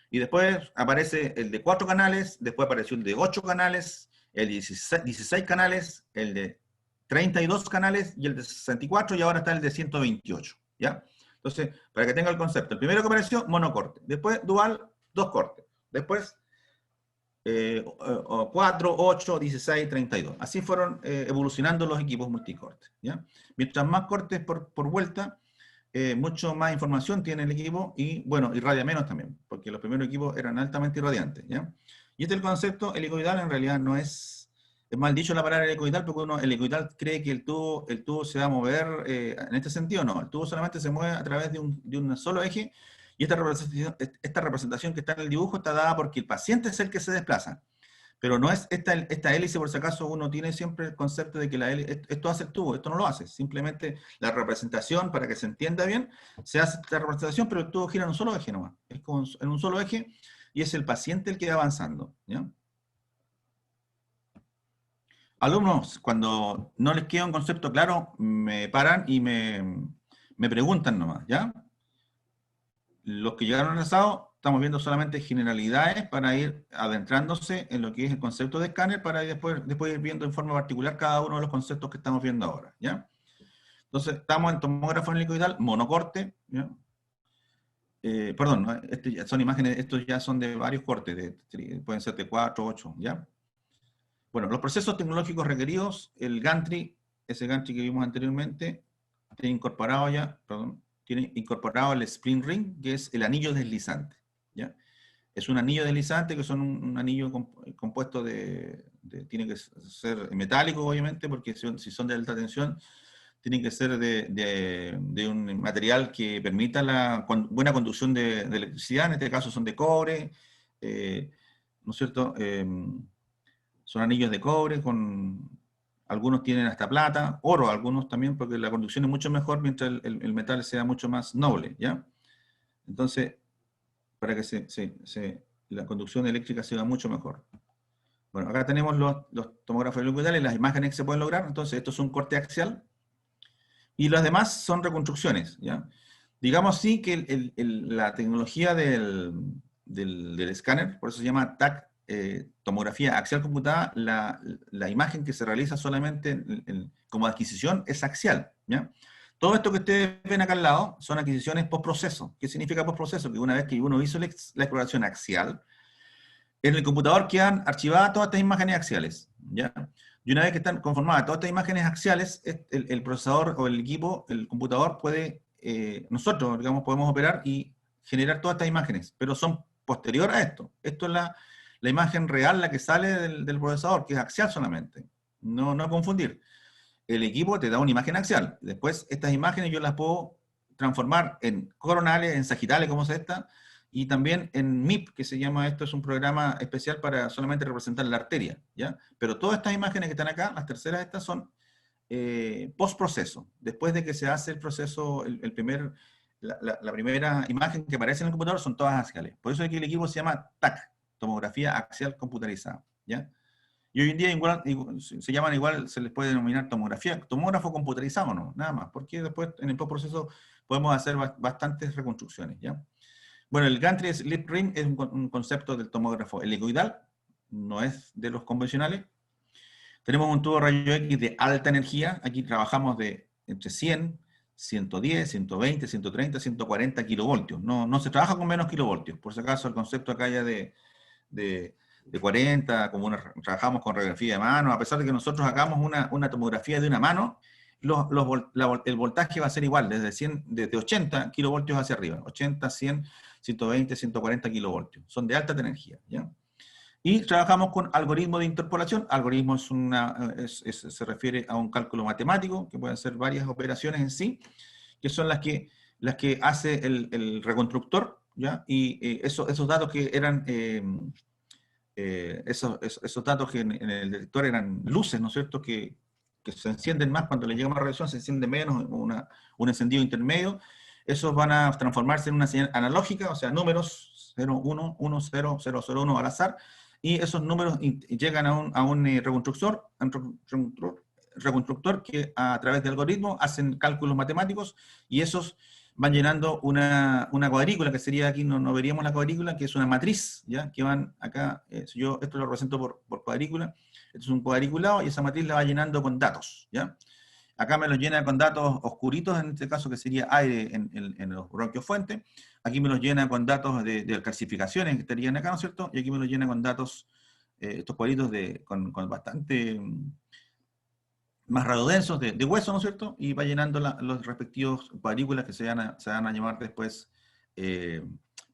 Y después aparece el de 4 canales, después apareció el de 8 canales, el de 16 canales, el de 32 canales y el de 64, y ahora está el de 128, ¿ya? Entonces, para que tenga el concepto, el primero que apareció, monocorte, después dual, 2 cortes, después 4, 8, 16, 32. Así fueron evolucionando los equipos multicortes, ¿ya? Mientras más cortes por vuelta, mucho más información tiene el equipo y, bueno, irradia menos también, porque los primeros equipos eran altamente irradiantes, ¿ya? Y este es el concepto. El helicoidal en realidad no es mal dicho la palabra helicoidal, porque el helicoidal cree que el tubo se va a mover en este sentido. No, el tubo solamente se mueve a través de un solo eje, y esta representación que está en el dibujo está dada porque el paciente es el que se desplaza. Pero no es esta hélice, por si acaso uno tiene siempre el concepto de que la hélice, esto hace el tubo, esto no lo hace. Simplemente la representación, para que se entienda bien, se hace esta representación, pero el tubo gira en un solo eje nomás. Es como en un solo eje, y es el paciente el que va avanzando, ¿ya? Alumnos, cuando no les queda un concepto claro, me paran y me preguntan nomás, ¿ya? Los que llegaron atrasados, estamos viendo solamente generalidades para ir adentrándose en lo que es el concepto de escáner, para después ir viendo en forma particular cada uno de los conceptos que estamos viendo ahora, ¿ya? Entonces, estamos en tomógrafo helicoidal, monocorte, ¿ya? Perdón, ¿no? Son imágenes, estos ya son de varios cortes, pueden ser de 4, 8, ¿ya? Bueno, los procesos tecnológicos requeridos, el gantry, ese gantry que vimos anteriormente, tiene incorporado el spring ring, que es el anillo deslizante, ¿ya? Es un anillo deslizante que son un anillo compuesto tiene que ser metálico, obviamente, porque si son de alta tensión, tienen que ser de un material que permita la buena conducción de electricidad. En este caso son de cobre, ¿no es cierto? Son anillos de cobre, algunos tienen hasta plata, oro algunos también, porque la conducción es mucho mejor mientras el metal sea mucho más noble, ¿ya? Entonces, para que la conducción eléctrica sea mucho mejor. Bueno, acá tenemos los tomógrafos helicoidales, las imágenes que se pueden lograr. Entonces, esto es un corte axial, y las demás son reconstrucciones, ¿ya? Digamos sí que la tecnología del escáner, por eso se llama TAC, tomografía axial computada, la imagen que se realiza solamente como adquisición es axial, ¿ya? Todo esto que ustedes ven acá al lado son adquisiciones post-proceso. ¿Qué significa post-proceso? Que una vez que uno hizo la exploración axial, en el computador quedan archivadas todas estas imágenes axiales, ¿ya? Y una vez que están conformadas todas estas imágenes axiales, el procesador o el equipo, el computador puede, nosotros, digamos, podemos operar y generar todas estas imágenes, pero son posterior a esto. Esto es la imagen real, la que sale del procesador, que es axial solamente. No confundir. El equipo te da una imagen axial. Después, estas imágenes yo las puedo transformar en coronales, en sagitales, como es esta, y también en MIP, que se llama, esto es un programa especial para solamente representar la arteria, ¿ya? Pero todas estas imágenes que están acá, las terceras estas, son post-proceso. Después de que se hace el proceso, la primera imagen que aparece en el computador son todas axiales. Por eso es que el equipo se llama TAC, tomografía axial computarizada, ¿ya? Y hoy en día igual, se llaman igual, se les puede denominar tomografía, tomógrafo computarizado, no, nada más, porque después en el postproceso podemos hacer bastantes reconstrucciones, ¿ya? Bueno, el gantry slip ring es un concepto del tomógrafo helicoidal, no es de los convencionales. Tenemos un tubo rayo X de alta energía, aquí trabajamos de entre 100, 110, 120, 130, 140 kilovoltios, no se trabaja con menos kilovoltios, por si acaso el concepto acá ya de 40, como trabajamos con radiografía de mano, a pesar de que nosotros hagamos una tomografía de una mano, el voltaje va a ser igual, desde 80 kilovoltios hacia arriba, 80, 100, 120, 140 kilovoltios, son de alta energía, ¿ya? Y trabajamos con algoritmo de interpolación. Algoritmo se refiere a un cálculo matemático, que pueden ser varias operaciones en sí, que son las que hace el reconstructor, ¿ya? Y esos datos que eran, esos datos que en el detector eran luces, ¿no es cierto?, que se encienden más cuando le llega más radiación, se enciende menos, un encendido intermedio. Esos van a transformarse en una señal analógica, o sea, números 0, 1, 1, 0, 0, 0, 1 al azar, y esos números llegan a un reconstructor, reconstructor que a través de algoritmos hacen cálculos matemáticos y esos van llenando una cuadrícula, que sería aquí, no veríamos la cuadrícula, que es una matriz, ¿ya? Que van acá, yo esto lo represento por cuadrícula, esto es un cuadriculado y esa matriz la va llenando con datos, ¿ya? Acá me lo llena con datos oscuritos, en este caso que sería aire en los bronquios fuentes. Aquí me los llena con datos de calcificaciones que estarían acá, ¿no es cierto? Y aquí me los llena con datos, estos cuadritos con bastante más radiodensos de hueso, ¿no es cierto? Y va llenando los respectivos cuadrículas que se van a llamar después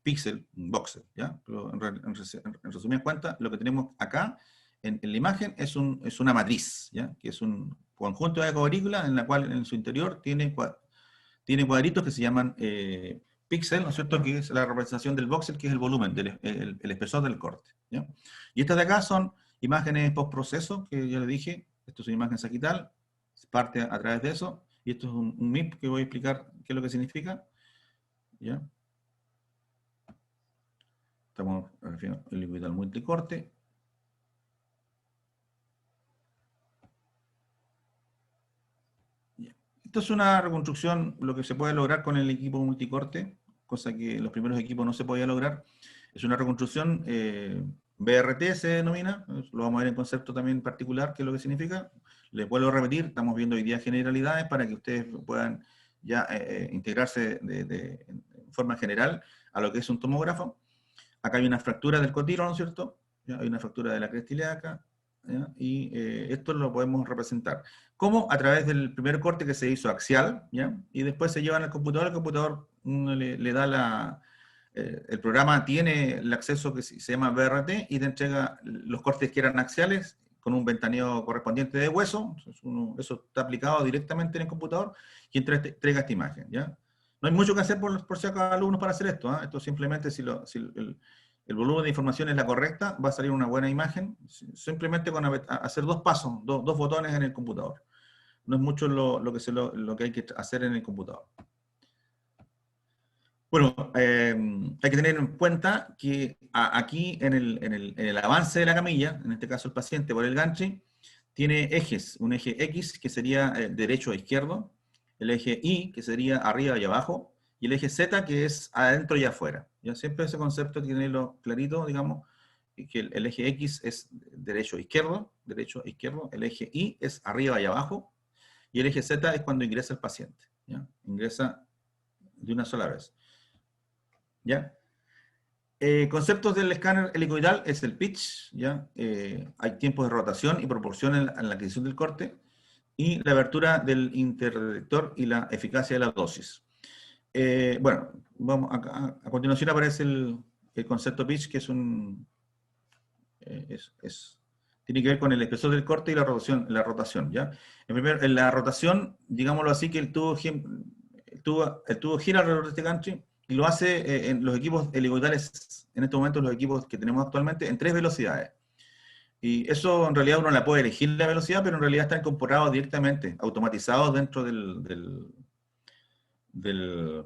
píxel, voxel, ¿ya? Pero en resumidas cuentas, lo que tenemos acá en la imagen es una matriz, ¿ya? Que es un conjunto de cuadrículas en la cual en su interior tiene cuadritos que se llaman píxel, ¿no es cierto? Que es la representación del voxel, que es el volumen, el espesor del corte, ¿ya? Y estas de acá son imágenes postproceso, que ya le dije, esto es una imagen sagital, parte a través de eso, y esto es un MIP que voy a explicar qué es lo que significa, ¿ya? Estamos refiriendo al liquidal multicorte. Esto es una reconstrucción, lo que se puede lograr con el equipo multicorte, cosa que los primeros equipos no se podía lograr. Es una reconstrucción BRT se denomina, lo vamos a ver en concepto también particular, qué es lo que significa. Les vuelvo a repetir, estamos viendo hoy día generalidades para que ustedes puedan ya integrarse en forma general a lo que es un tomógrafo. Acá hay una fractura del cotilo, ¿no es cierto? ¿Ya? Hay una fractura de la cresta ilíaca, ¿ya? Y esto lo podemos representar. ¿Cómo? A través del primer corte que se hizo axial, ¿ya? Y después se llevan al computador, el computador le da el programa tiene el acceso que se llama BRT y te entrega los cortes que eran axiales con un ventaneo correspondiente de hueso. Eso está aplicado directamente en el computador y entrega esta imagen, ¿ya? No hay mucho que hacer por si acaso alumnos para hacer esto, ¿eh? Esto simplemente si el volumen de información es la correcta, va a salir una buena imagen, simplemente con hacer dos pasos, dos botones en el computador. No es mucho lo que hay que hacer en el computador. Bueno, hay que tener en cuenta que aquí en el avance de la camilla, en este caso el paciente por el gantry, tiene ejes, un eje X que sería derecho a izquierdo, el eje Y que sería arriba y abajo, y el eje Z que es adentro y afuera. ¿Ya? Siempre ese concepto hay que tenerlo clarito, digamos, que el eje X es derecho a izquierdo, el eje Y es arriba y abajo, y el eje Z es cuando ingresa el paciente, ¿ya? Ingresa de una sola vez. ¿Ya? Conceptos del escáner helicoidal es el pitch, ¿ya? Hay tiempos de rotación y proporción en la adquisición del corte, y la abertura del interdetector y la eficacia de la dosis. Bueno, a continuación aparece el concepto pitch, que tiene que ver con el espesor del corte y la rotación, ¿ya? En la rotación, digámoslo así, que el tubo gira alrededor de este gantry, y lo hace en los equipos helicoidales, en estos momentos los equipos que tenemos actualmente, en 3 velocidades. Y eso en realidad uno la puede elegir la velocidad, pero en realidad está incorporado directamente, automatizado dentro del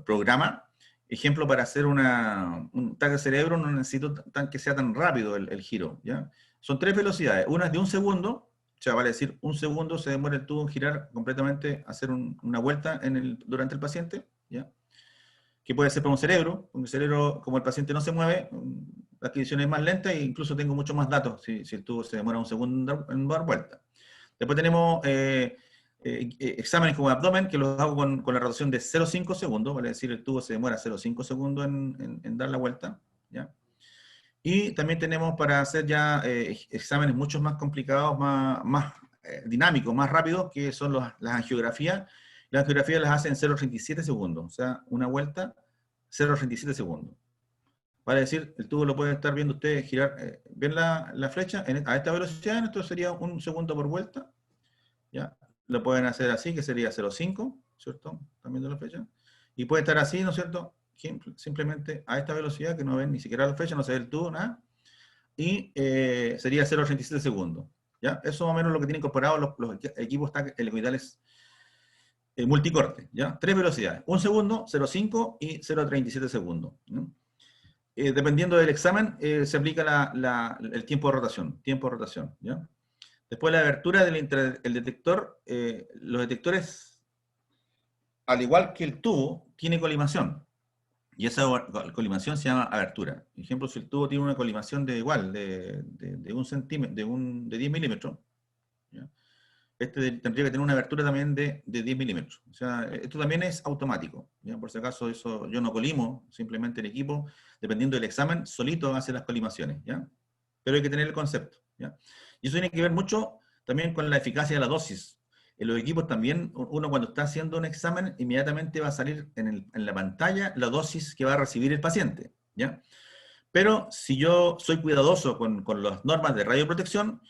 programa. Ejemplo, para hacer un tag de cerebro no necesito que sea tan rápido el giro, ¿ya? Son 3 velocidades. Una es de 1 segundo, o sea, vale decir, 1 segundo se demora el tubo en girar completamente, hacer una vuelta durante el paciente, ¿ya? Que puede ser para un cerebro, como el paciente no se mueve, la adquisición es más lenta e incluso tengo mucho más datos si el tubo se demora 1 segundo en dar vuelta. Después tenemos exámenes como abdomen, que los hago con la rotación de 0,5 segundos, vale decir, el tubo se demora 0,5 segundos en dar la vuelta, ¿ya? Y también tenemos para hacer ya exámenes mucho más complicados, más dinámicos, más rápidos, que son las angiografías. Las angiografías las hacen en 0,37 segundos, o sea, una vuelta, 0,37 segundos. Vale decir, el tubo lo pueden estar viendo ustedes girar, ven la flecha a esta velocidad, esto sería 1 segundo por vuelta, ¿ya? Lo pueden hacer así, que sería 0,5, ¿cierto? Están viendo la flecha. Y puede estar así, ¿no es cierto? Simplemente a esta velocidad, que no ven ni siquiera la flecha, no se ve el tubo, nada. Y sería 0,37 segundos, ¿ya? Eso más o menos lo que tienen incorporado los equipos helicoidales multicorte, ¿ya? 3 velocidades, 1 segundo, 0,5 y 0,37 segundos, ¿no? Dependiendo del examen, se aplica el tiempo de rotación, ¿ya? Después la abertura el detector, los detectores, al igual que el tubo, tiene colimación. Y esa colimación se llama abertura. Por ejemplo, si el tubo tiene una colimación de 1 centímetro, de 10 milímetros, ¿ya? Este tendría que tener una abertura también de 10 milímetros. O sea, esto también es automático, ¿ya? Por si acaso, eso yo no colimo, simplemente el equipo, dependiendo del examen, solito hace las colimaciones, ¿ya? Pero hay que tener el concepto, ¿ya? Y eso tiene que ver mucho también con la eficacia de la dosis. En los equipos también, uno cuando está haciendo un examen, inmediatamente va a salir en la pantalla la dosis que va a recibir el paciente, ¿ya? Pero si yo soy cuidadoso con las normas de radioprotección,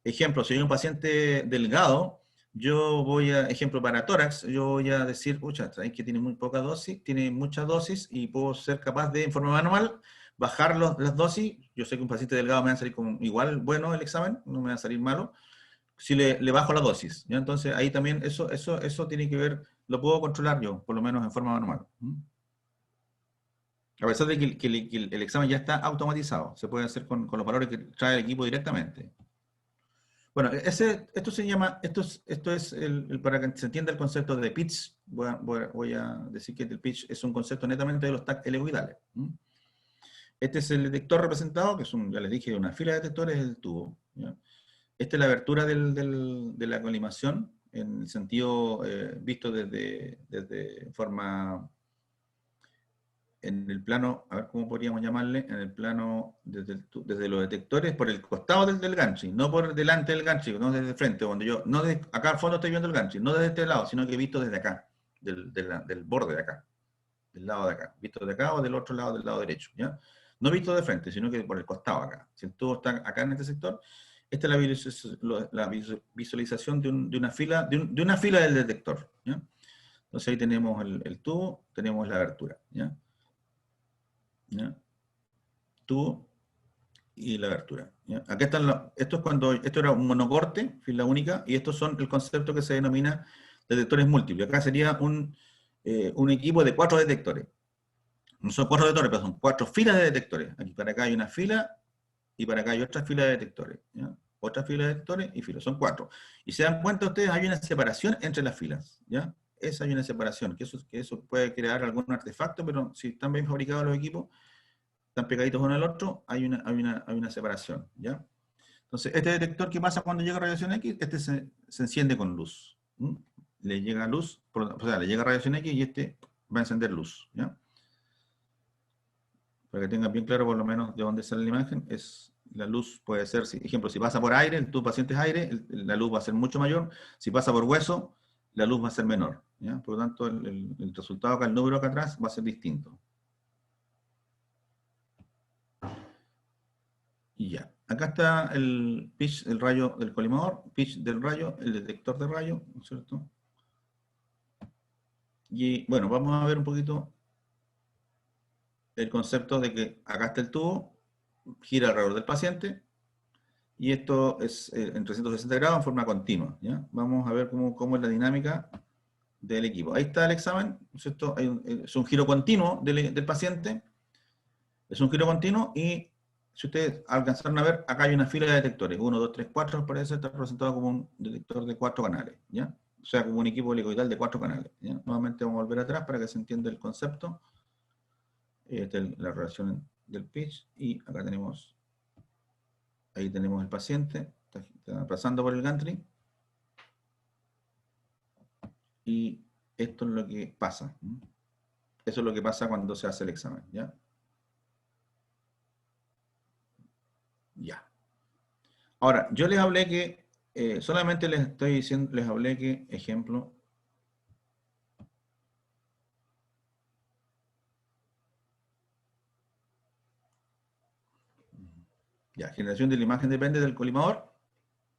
ejemplo, si hay un paciente delgado, yo voy a, ejemplo para tórax, yo voy a decir, pucha, es que tiene muy poca dosis, tiene mucha dosis y puedo ser capaz de, en forma manual, bajar las dosis. Yo sé que un paciente delgado me va a salir con igual bueno el examen, no me va a salir malo, si le bajo la dosis, ¿ya? Entonces ahí también eso tiene que ver, lo puedo controlar yo, por lo menos en forma manual. A pesar de que el examen ya está automatizado, se puede hacer con los valores que trae el equipo directamente. Bueno, esto se llama, esto es para que se entienda el concepto de pitch, voy a decir que el pitch es un concepto netamente de los TAC helicoidales. Este es el detector representado, que es ya les dije, una fila de detectores del tubo, ¿ya? Esta es la abertura de la colimación, en el sentido visto desde forma, en el plano, a ver cómo podríamos llamarle, en el plano desde los detectores por el costado del ganchi, no por delante del ganchi, no desde frente, donde yo, no acá al fondo estoy viendo el ganchi, no desde este lado, sino que visto desde acá, del borde de acá, del lado de acá, visto de acá o del otro lado, del lado derecho, ¿ya? No visto de frente, sino que por el costado acá. Si el tubo está acá en este sector, esta es la visualización de una fila del detector, ¿ya? Entonces ahí tenemos el tubo, tenemos la abertura, ¿ya? ¿Ya? Tubo y la abertura, ¿ya? Acá están esto era un monocorte, fila única, y estos son el concepto que se denomina detectores múltiples. Acá sería un equipo de 4 detectores. No son 4 detectores, pero son 4 filas de detectores. Aquí para acá hay una fila y para acá hay otra fila de detectores, ¿ya? Otra fila de detectores y filas, son 4. Y se dan cuenta ustedes, hay una separación entre las filas, ¿ya? Esa hay una separación, que eso puede crear algún artefacto, pero si están bien fabricados los equipos, están pegaditos uno al otro, hay una separación, ¿ya? Entonces, este detector, ¿qué pasa cuando llega radiación X? Este se enciende con luz. Le llega luz, o sea, le llega radiación X y este va a encender luz, ¿ya? Para que tengan bien claro por lo menos de dónde sale la imagen, la luz puede ser, ejemplo, si pasa por aire, tu paciente es aire, la luz va a ser mucho mayor. Si pasa por hueso, la luz va a ser menor, ¿ya? Por lo tanto, el resultado acá, el número acá atrás, va a ser distinto. Y ya. Acá está el pitch del rayo del colimador, pitch del rayo, el detector de rayo, ¿no es cierto? Y bueno, vamos a ver un poquito el concepto de que acá está el tubo, gira alrededor del paciente, y esto es en 360 grados en forma continua, ¿ya? Vamos a ver cómo es la dinámica del equipo. Ahí está el examen, ¿no es cierto? Es un giro continuo del paciente, es un giro continuo, y si ustedes alcanzaron a ver, acá hay una fila de detectores, 1, 2, 3, 4, parece estar representado como un detector de 4 canales, ¿ya? O sea, como un equipo helicoidal de 4 canales, ¿ya? Nuevamente vamos a volver atrás para que se entienda el concepto. Esta es la relación del pitch, y acá tenemos, ahí tenemos el paciente, está pasando por el gantry, y esto es lo que pasa. Eso es lo que pasa cuando se hace el examen, ¿ya? Ya. Ahora, yo les hablé que, solamente les estoy diciendo, les hablé que, ejemplo, ya, generación de la imagen depende del colimador,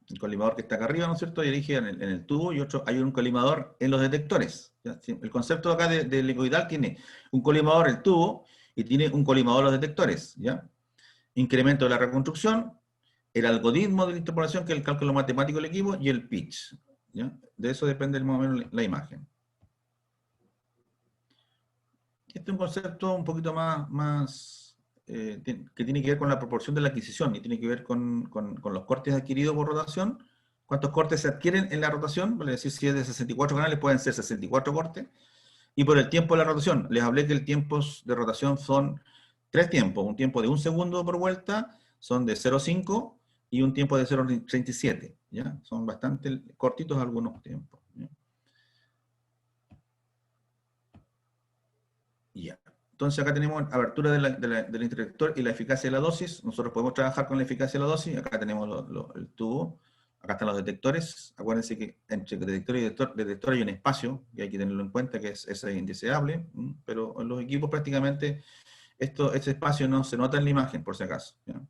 el colimador que está acá arriba, ¿no es cierto? Y dije en el tubo, y otro, hay un colimador en los detectores, ¿ya? El concepto acá de helicoidal tiene un colimador el tubo, y tiene un colimador los detectores, ¿ya? Incremento de la reconstrucción, el algoritmo de la interpolación, que es el cálculo matemático del equipo, y el pitch, ¿ya? De eso depende más o menos la imagen. Este es un concepto un poquito más que tiene que ver con la proporción de la adquisición, y tiene que ver con los cortes adquiridos por rotación, cuántos cortes se adquieren en la rotación, es decir, si es de 64 canales, pueden ser 64 cortes, y por el tiempo de la rotación. Les hablé que el tiempo de rotación son 3 tiempos, un tiempo de 1 segundo por vuelta, son de 0,5, y un tiempo de 0,37, ¿ya? Son bastante cortitos algunos tiempos, ¿ya? Ya. Entonces acá tenemos abertura del interruptor y la eficacia de la dosis. Nosotros podemos trabajar con la eficacia de la dosis. Acá tenemos el tubo. Acá están los detectores. Acuérdense que entre detector y detector hay un espacio, y hay que tenerlo en cuenta, que es indeseable, pero en los equipos prácticamente este espacio no se nota en la imagen, por si acaso, ¿ya?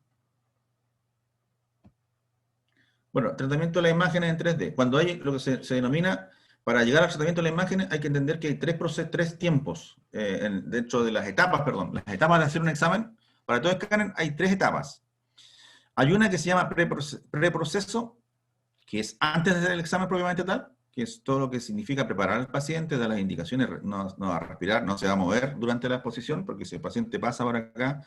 Bueno, tratamiento de las imágenes en 3D. Cuando hay lo que se denomina, para llegar al tratamiento de las imágenes, hay que entender que hay tres tiempos dentro de las etapas, perdón. Las etapas de hacer un examen, para todo escáner hay 3 etapas. Hay una que se llama preproceso, que es antes de hacer el examen propiamente tal, que es todo lo que significa preparar al paciente, dar las indicaciones, no va a respirar, no se va a mover durante la exposición, porque si el paciente pasa por acá,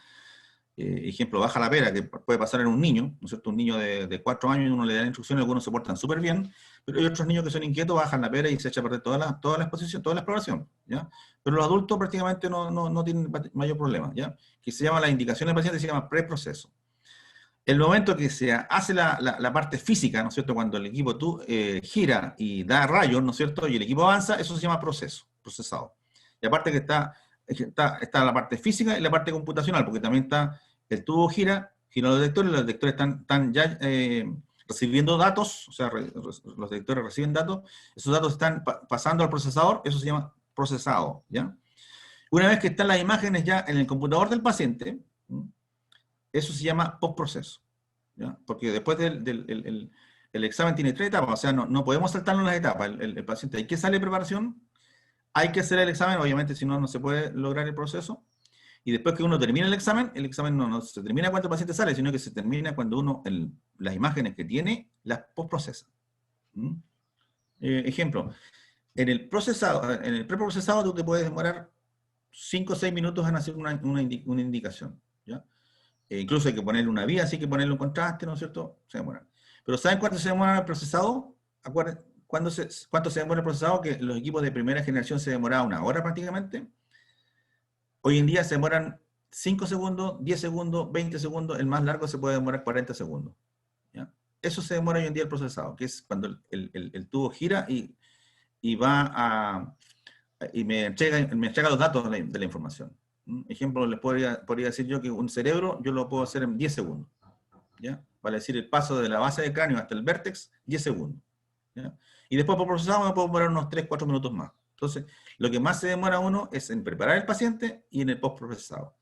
ejemplo, baja la pera, que puede pasar en un niño, ¿no es cierto? Un niño de 4 años, y uno le da instrucciones, algunos se portan súper bien, pero hay otros niños que son inquietos, bajan la pera y se echa a perder toda la exposición, toda la exploración, ¿ya? Pero los adultos prácticamente no tienen mayor problema, ¿ya? Que se llama la indicación del paciente, se llama preproceso. El momento que se hace la parte física, ¿no es cierto? Cuando el equipo gira y da rayos, ¿no es cierto? Y el equipo avanza, eso se llama procesado. Y aparte que está la parte física y la parte computacional, porque también está el tubo giran los detectores, y los detectores están ya recibiendo datos, o sea, los detectores reciben datos, esos datos están pasando al procesador, eso se llama procesado, ¿ya? Una vez que están las imágenes ya en el computador del paciente, eso se llama postproceso, ¿ya? Porque después el examen tiene 3 etapas, o sea, no podemos saltarnos las etapas. El paciente hay que salir de preparación, hay que hacer el examen, obviamente si no, no se puede lograr el proceso, y después que uno termina el examen no se termina cuando el paciente sale, sino que se termina cuando uno, las imágenes que tiene, las postprocesa. Ejemplo, en el preprocesado tú te puedes demorar 5 o 6 minutos en hacer una indicación, ¿ya? Incluso hay que ponerle una vía, así que ponerle un contraste, ¿no es cierto? Se demora. Pero ¿saben cuánto se demora el procesado? ¿Cuánto se demora el procesado? Que los equipos de primera generación se demoraban 1 hora prácticamente. Hoy en día se demoran 5 segundos, 10 segundos, 20 segundos, el más largo se puede demorar 40 segundos, ¿ya? Eso se demora hoy en día el procesado, que es cuando el tubo gira y me entrega los datos de la información. Ejemplo, les podría decir yo que un cerebro yo lo puedo hacer en 10 segundos, ¿ya? Vale decir, el paso de la base del cráneo hasta el vértex, 10 segundos, ¿ya? Y después por procesado me puedo demorar unos 3, 4 minutos más. Entonces, lo que más se demora uno es en preparar el paciente y en el postprocesado.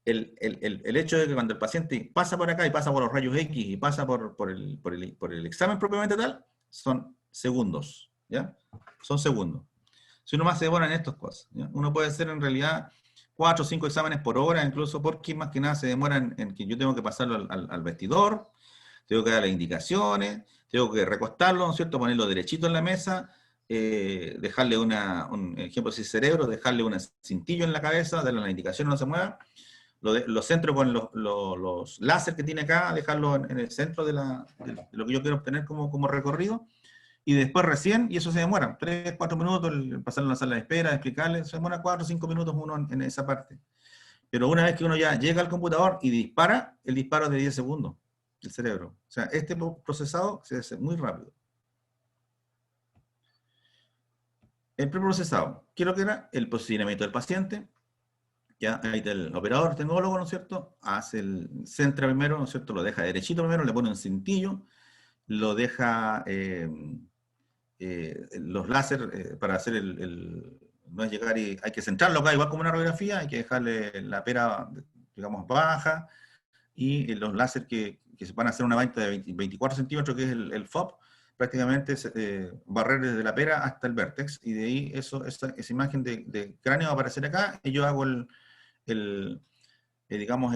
El hecho de que cuando el paciente pasa por acá y pasa por los rayos X y pasa por el examen propiamente tal, son segundos, ¿ya? Son segundos. Si uno más se demora en estas cosas, ¿ya? Uno puede hacer en realidad 4 o 5 exámenes por hora, incluso porque más que nada se demora en que yo tengo que pasarlo al vestidor, tengo que dar las indicaciones, tengo que recostarlo, ¿no es cierto? Ponerlo derechito en la mesa, dejarle un ejemplo, si es cerebro, dejarle un cintillo en la cabeza, darle las indicaciones, no se mueva, lo centro con los láser que tiene acá, dejarlo en el centro de lo que yo quiero obtener como recorrido, y después recién, y eso se demora 3, 4 minutos, pasarlo en la sala de espera, explicarle, se demora 4 o 5 minutos uno en esa parte. Pero una vez que uno ya llega al computador y dispara, el disparo es de 10 segundos del cerebro. O sea, este procesado se hace muy rápido. El preprocesado, ¿qué es lo que era? El posicionamiento del paciente. Ya ahí está el operador tecnólogo, ¿no es cierto? Centra primero, ¿no es cierto? Lo deja derechito primero, le pone un cintillo, lo deja los láser para hacer no es llegar y hay que centrarlo acá, igual como una radiografía, hay que dejarle la pera, digamos, baja, y los láser que se van a hacer una vaina de 24 centímetros, que es el FOB, prácticamente barrer desde la pera hasta el vértex, y de ahí esa imagen de cráneo va a aparecer acá, y yo hago digamos,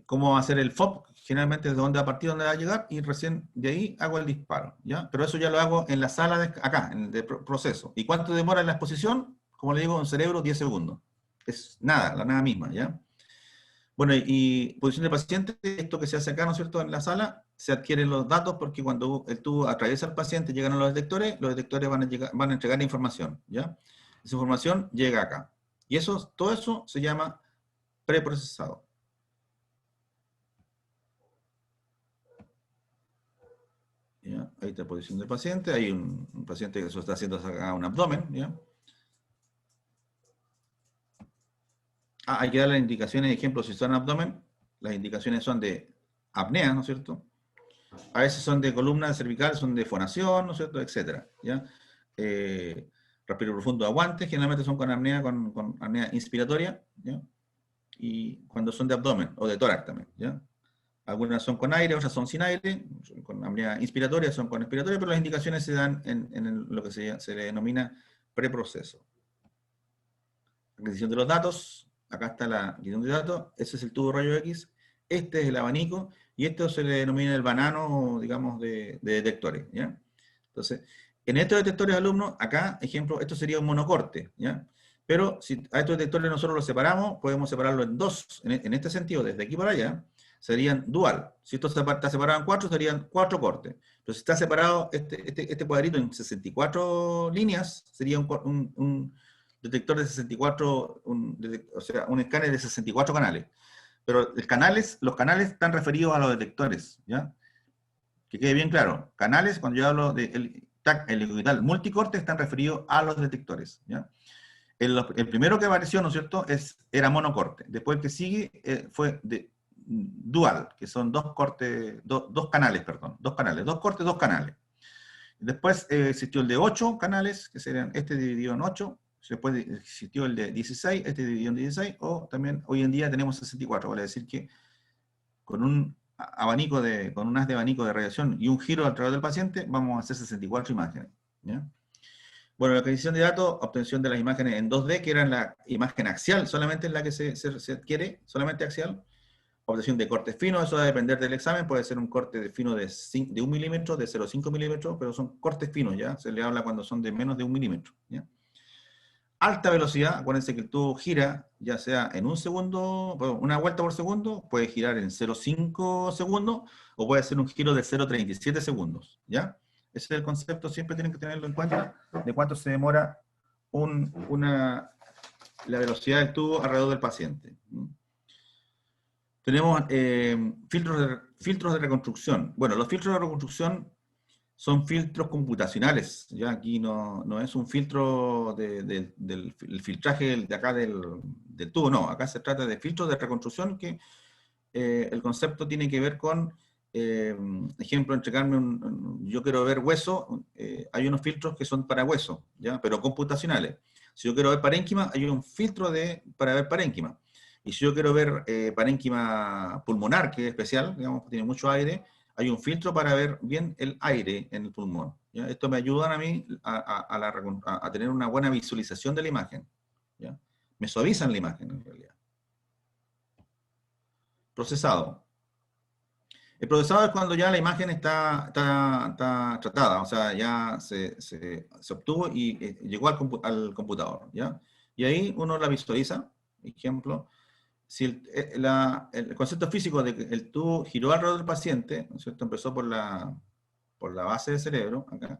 cómo va a ser el FOB, generalmente desde dónde va a partir, dónde va a llegar, y recién de ahí hago el disparo, ¿ya? Pero eso ya lo hago en la sala acá, en el proceso. ¿Y cuánto demora la exposición? Como le digo, en cerebro, 10 segundos. Es nada, la nada misma, ¿ya? Bueno, y posición de paciente, esto que se hace acá, ¿no es cierto?, en la sala, se adquieren los datos porque cuando el tubo atraviesa al paciente, llegan a los detectores van a entregar información, ¿ya? Esa información llega acá. Y eso, todo eso se llama preprocesado. ¿Ya? Ahí está la posición del paciente, hay un paciente que se está haciendo acá un abdomen, ¿ya? Hay que dar las indicaciones, ejemplo, si son abdomen, las indicaciones son de apnea, ¿no es cierto? A veces son de columna cervical, son de fonación, ¿no es cierto?, etcétera, ¿ya? Respiro profundo, aguante, generalmente son con apnea inspiratoria, ¿ya? Y cuando son de abdomen o de tórax también, ¿ya? Algunas son con aire, otras son sin aire, con apnea inspiratoria, son con expiratoria, pero las indicaciones se dan en lo que se le denomina preproceso. Adquisición de los datos, acá está la adquisición de datos, ese es el tubo rayo X, este es el abanico, y esto se le denomina el banano, digamos, de detectores, ¿ya? Entonces, en estos detectores alumnos, acá, ejemplo, esto sería un monocorte, ¿ya? Pero si a estos detectores nosotros los separamos, podemos separarlo en dos, en este sentido, desde aquí para allá, serían dual. Si esto está separado en 4, serían 4 cortes. Pero si está separado este cuadrito en 64 líneas, sería un detector de 64, o sea, un escáner de 64 canales. Pero los canales están referidos a los detectores, ¿ya? Que quede bien claro. Canales, cuando yo hablo de el equital multicorte, están referidos a los detectores, ¿ya? El primero que apareció, ¿no es cierto?, era monocorte. Después el que sigue fue de dual, que son dos cortes, dos canales, perdón, dos cortes, dos canales. Después existió el de 8 canales, que serían este dividido en 8. Después existió el de 16, este dividido en 16, o también hoy en día tenemos 64, vale decir que con un con un haz de abanico de radiación y un giro alrededor del paciente, vamos a hacer 64 imágenes, ¿ya? Bueno, la adquisición de datos, obtención de las imágenes en 2D, que eran la imagen axial, solamente es la que se adquiere, solamente axial. Obtención de cortes finos, eso va a depender del examen, puede ser un corte fino de 1 milímetro, de 0,5 milímetros, pero son cortes finos, ¿ya? Se le habla cuando son de menos de 1 milímetro, ¿ya? Alta velocidad, acuérdense que el tubo gira, ya sea en un segundo, una vuelta por segundo, puede girar en 0,5 segundos, o puede ser un giro de 0,37 segundos, ¿ya? Ese es el concepto, siempre tienen que tenerlo en cuenta, de cuánto se demora la velocidad del tubo alrededor del paciente. Tenemos filtros de reconstrucción. Bueno, los filtros de reconstrucción son filtros computacionales, ya aquí no es un filtro del filtraje de acá del tubo, no, acá se trata de filtros de reconstrucción que el concepto tiene que ver con, ejemplo, entregarme yo quiero ver hueso, hay unos filtros que son para hueso, ya, pero computacionales. Si yo quiero ver parénquima, hay un filtro para ver parénquima. Y si yo quiero ver parénquima pulmonar, que es especial, digamos, tiene mucho aire, hay un filtro para ver bien el aire en el pulmón, ¿ya? Esto me ayuda a mí a tener una buena visualización de la imagen, ¿ya? Me suavizan la imagen, en realidad. Procesado. El procesado es cuando ya la imagen está tratada, o sea, ya se obtuvo y llegó al computador, ¿ya? Y ahí uno la visualiza, ejemplo. Si el concepto físico de que el tubo giró alrededor del paciente, ¿no es cierto?, empezó por la base del cerebro, acá,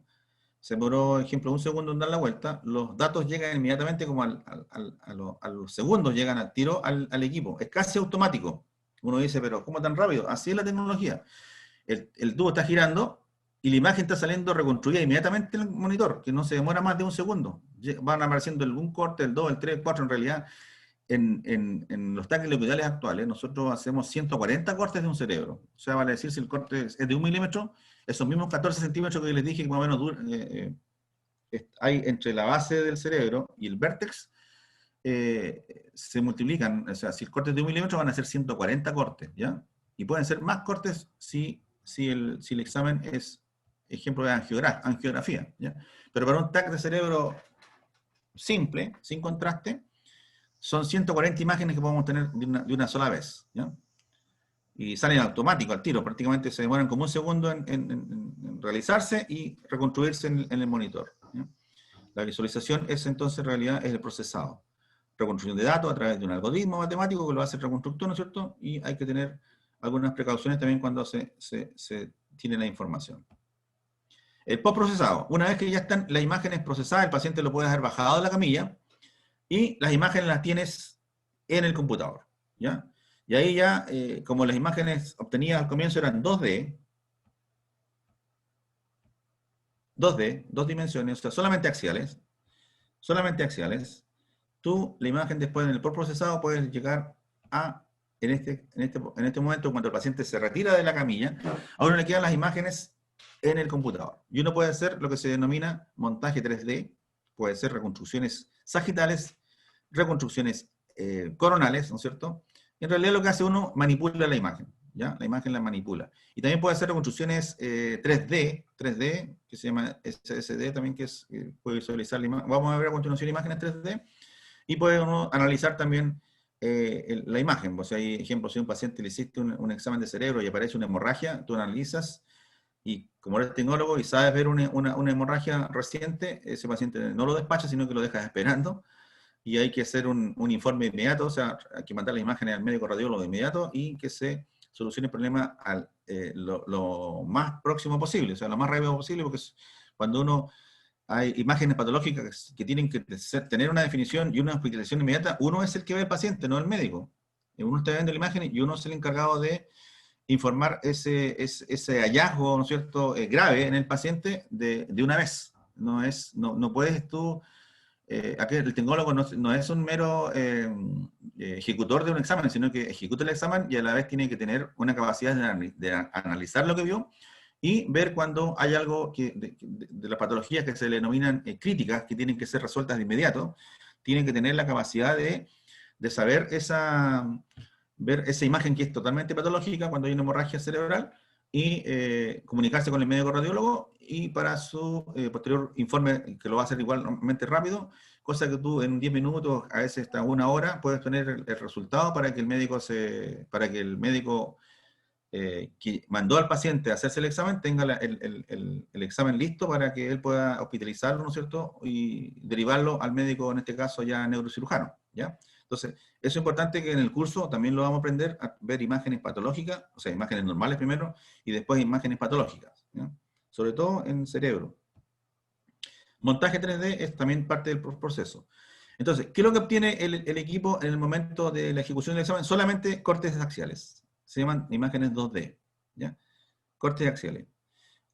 se demoró, ejemplo, 1 segundo en dar la vuelta, los datos llegan inmediatamente como a los segundos, llegan al tiro al equipo. Es casi automático. Uno dice, pero ¿cómo tan rápido? Así es la tecnología. El tubo está girando y la imagen está saliendo reconstruida inmediatamente en el monitor, que no se demora más de 1 segundo. Van apareciendo el 1 corte, el 2, el 3, el 4, en realidad. En los tanques longitudinales actuales, nosotros hacemos 140 cortes de un cerebro. O sea, vale decir, si el corte es de 1 milímetro, esos mismos 14 centímetros que les dije que más o menos hay entre la base del cerebro y el vértex, se multiplican. O sea, si el corte es de 1 milímetro, van a ser 140 cortes, ¿ya? Y pueden ser más cortes si el examen es, ejemplo, de angiografía, ¿ya? Pero para un TAC de cerebro simple, sin contraste, son 140 imágenes que podemos tener de una sola vez, ¿ya? Y salen automático al tiro, prácticamente se demoran como 1 segundo en realizarse y reconstruirse en el monitor, ¿ya? La visualización es entonces en realidad es el procesado. reconstrucción de datos a través de un algoritmo matemático que lo hace el reconstructor, ¿no es cierto? Y hay que tener algunas precauciones también cuando se tiene la información. El postprocesado. Una vez que ya están las imágenes procesadas, el paciente lo puede haber bajado de la camilla y las imágenes las tienes en el computador, ¿ya? Y ahí ya, como las imágenes obtenidas al comienzo eran 2D, dos dimensiones, o sea, solamente axiales, tú la imagen después en el postprocesado puedes llegar a, en este momento, cuando el paciente se retira de la camilla, a uno le quedan las imágenes en el computador. Y uno puede hacer lo que se denomina montaje 3D, puede ser reconstrucciones sagitales, reconstrucciones coronales, ¿no es cierto? Y en realidad lo que hace uno, manipula la imagen, ¿ya? La imagen la manipula. Y también puede hacer reconstrucciones 3D, que se llama SSD también, que es, puede visualizar la imagen. Vamos a ver a continuación imágenes 3D, y puede uno analizar también la imagen. O sea, hay ejemplos, si a un paciente le hiciste un examen de cerebro y aparece una hemorragia, tú analizas, y como eres tecnólogo y sabes ver una hemorragia reciente, ese paciente no lo despacha, sino que lo dejas esperando, y hay que hacer un informe inmediato, o sea, hay que mandar las imágenes al médico radiólogo de inmediato, y que se solucione el problema lo más próximo posible, o sea, lo más rápido posible, porque cuando uno hay imágenes patológicas que tienen que tener una definición y una hospitalización inmediata, uno es el que ve al paciente, no el médico. Uno está viendo la imagen y uno es el encargado de informar ese hallazgo, ¿no es cierto?, grave en el paciente de una vez. No puedes tú, aquí el tecnólogo no es un mero ejecutor de un examen, sino que ejecuta el examen y a la vez tiene que tener una capacidad de analizar lo que vio y ver cuando hay algo de las patologías que se le denominan críticas, que tienen que ser resueltas de inmediato, tienen que tener la capacidad de saber ver esa imagen que es totalmente patológica cuando hay una hemorragia cerebral y comunicarse con el médico radiólogo y para su posterior informe, que lo va a hacer igualmente rápido, cosa que tú en 10 minutos, a veces hasta 1 hora, puedes tener el resultado para que el médico que mandó al paciente a hacerse el examen tenga el examen listo para que él pueda hospitalizarlo, ¿no es cierto? Y derivarlo al médico, en este caso ya neurocirujano, ¿ya? Entonces, eso es importante que en el curso también lo vamos a aprender a ver imágenes patológicas, o sea, imágenes normales primero, y después imágenes patológicas, ¿ya? Sobre todo en cerebro. Montaje 3D es también parte del proceso. Entonces, ¿qué es lo que obtiene el equipo en el momento de la ejecución del examen? Solamente cortes axiales. Se llaman imágenes 2D, ¿ya? Cortes axiales.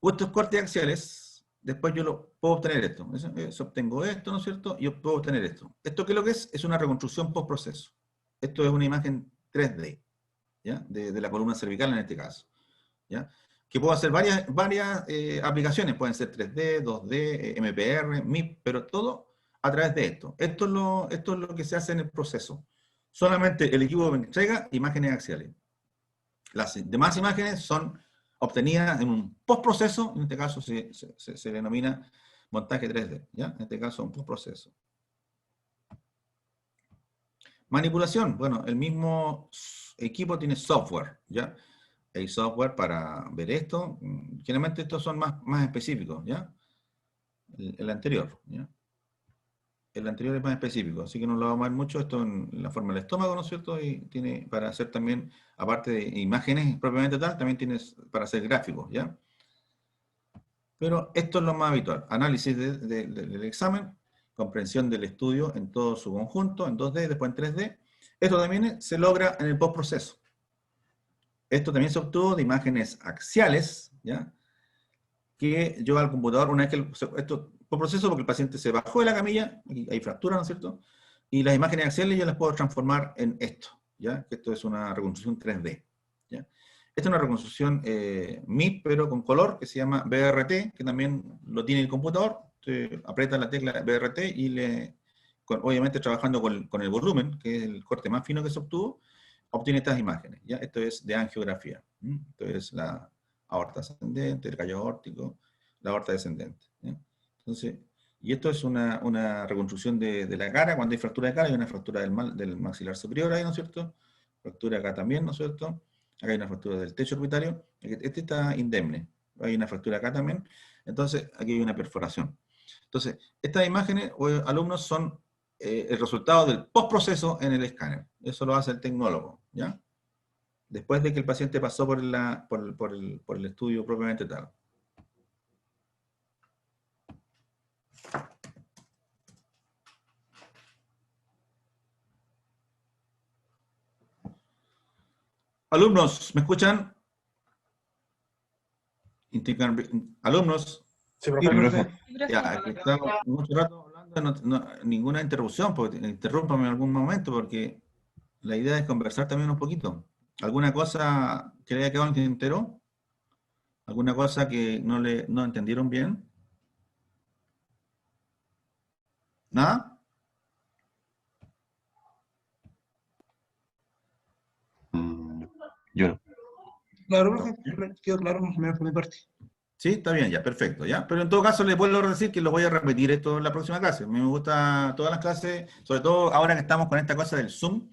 Estos cortes axiales, después yo puedo obtener esto. Obtengo esto, ¿no es cierto? Y yo puedo obtener esto. ¿Esto qué es lo que es? Es una reconstrucción post-proceso. Esto es una imagen 3D, ¿ya? De la columna cervical en este caso, ¿ya? Que puedo hacer varias aplicaciones. Pueden ser 3D, 2D, MPR, MIP, pero todo a través de esto. Esto es lo que se hace en el proceso. Solamente el equipo me entrega imágenes axiales. Las demás imágenes son obtenidas en un postproceso, en este caso se denomina montaje 3D, ¿ya? En este caso un postproceso. Manipulación, bueno, el mismo equipo tiene software, ¿ya? Hay software para ver esto, generalmente estos son más específicos, ¿ya? El anterior, ¿ya? El anterior es más específico, así que no lo vamos a ver mucho, esto en la forma del estómago, ¿no es cierto? Y tiene para hacer también, aparte de imágenes propiamente tal, también tienes para hacer gráficos, ¿ya? Pero esto es lo más habitual, análisis del examen, comprensión del estudio en todo su conjunto, en 2D, después en 3D. Esto también se logra en el postproceso. Esto también se obtuvo de imágenes axiales, ¿ya? Que yo al computador, una vez que esto por proceso, porque el paciente se bajó de la camilla, y hay fractura, ¿no es cierto? Y las imágenes axiales yo las puedo transformar en esto, ¿ya? Que esto es una reconstrucción 3D, ¿ya? Esta es una reconstrucción MIP, pero con color, que se llama BRT, que también lo tiene el computador. Usted aprieta la tecla BRT y obviamente trabajando con el volumen, que es el corte más fino que se obtuvo, obtiene estas imágenes, ¿ya? Esto es de angiografía. Esto es la aorta ascendente, el callo aórtico, la aorta descendente, ¿ya? Entonces, y esto es una reconstrucción de la cara. Cuando hay fractura de cara, hay una fractura del maxilar superior ahí, ¿no es cierto? Fractura acá también, ¿no es cierto? Acá hay una fractura del techo orbitario. Este está indemne. Hay una fractura acá también. Entonces, aquí hay una perforación. Entonces, estas imágenes, alumnos, son el resultado del postproceso en el escáner. Eso lo hace el tecnólogo, ¿ya? Después de que el paciente pasó por el estudio propiamente tal. Alumnos, ¿me escuchan? Alumnos. Sí, Sí, profe. profe. Ya, aquí estamos mucho rato hablando, ninguna interrupción, porque interrúmpame en algún momento, porque la idea es conversar también un poquito. ¿Alguna cosa que le haya quedado en el tintero? ¿Alguna cosa que no entendieron bien? ¿Nada? Yo no. Claro, profe, quedó claro más o menos por mi parte. Sí, está bien, ya, perfecto, ya. Pero en todo caso les vuelvo a decir que lo voy a repetir esto en la próxima clase. A mí me gusta todas las clases, sobre todo ahora que estamos con esta cosa del Zoom,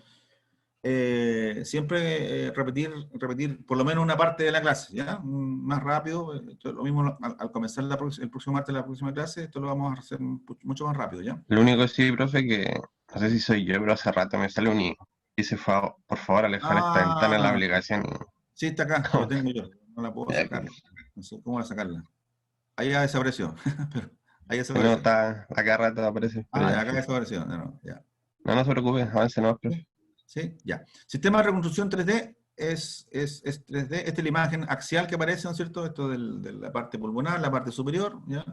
siempre repetir por lo menos una parte de la clase, ¿ya? Más rápido, esto, lo mismo al comenzar el próximo martes la próxima clase, esto lo vamos a hacer mucho más rápido, ¿ya? Lo único que sí, profe, que no sé si soy yo, pero hace rato me sale un i. Dice, por favor, alejar esta ventana en la aplicación. Sí, está acá, lo tengo yo, no la puedo Ya, sacar. No sé cómo sacarla. Ahí ya desapareció. Pero ahí No, desapareció. está, acá rato aparece. Pero Ah, ya, acá desapareció. No, ya. no se preocupe, avance no, profe. Sí, ya. Sistema de reconstrucción 3D es 3D. Esta es la imagen axial que aparece, ¿no es cierto? Esto de la parte pulmonar, la parte superior, ¿ya?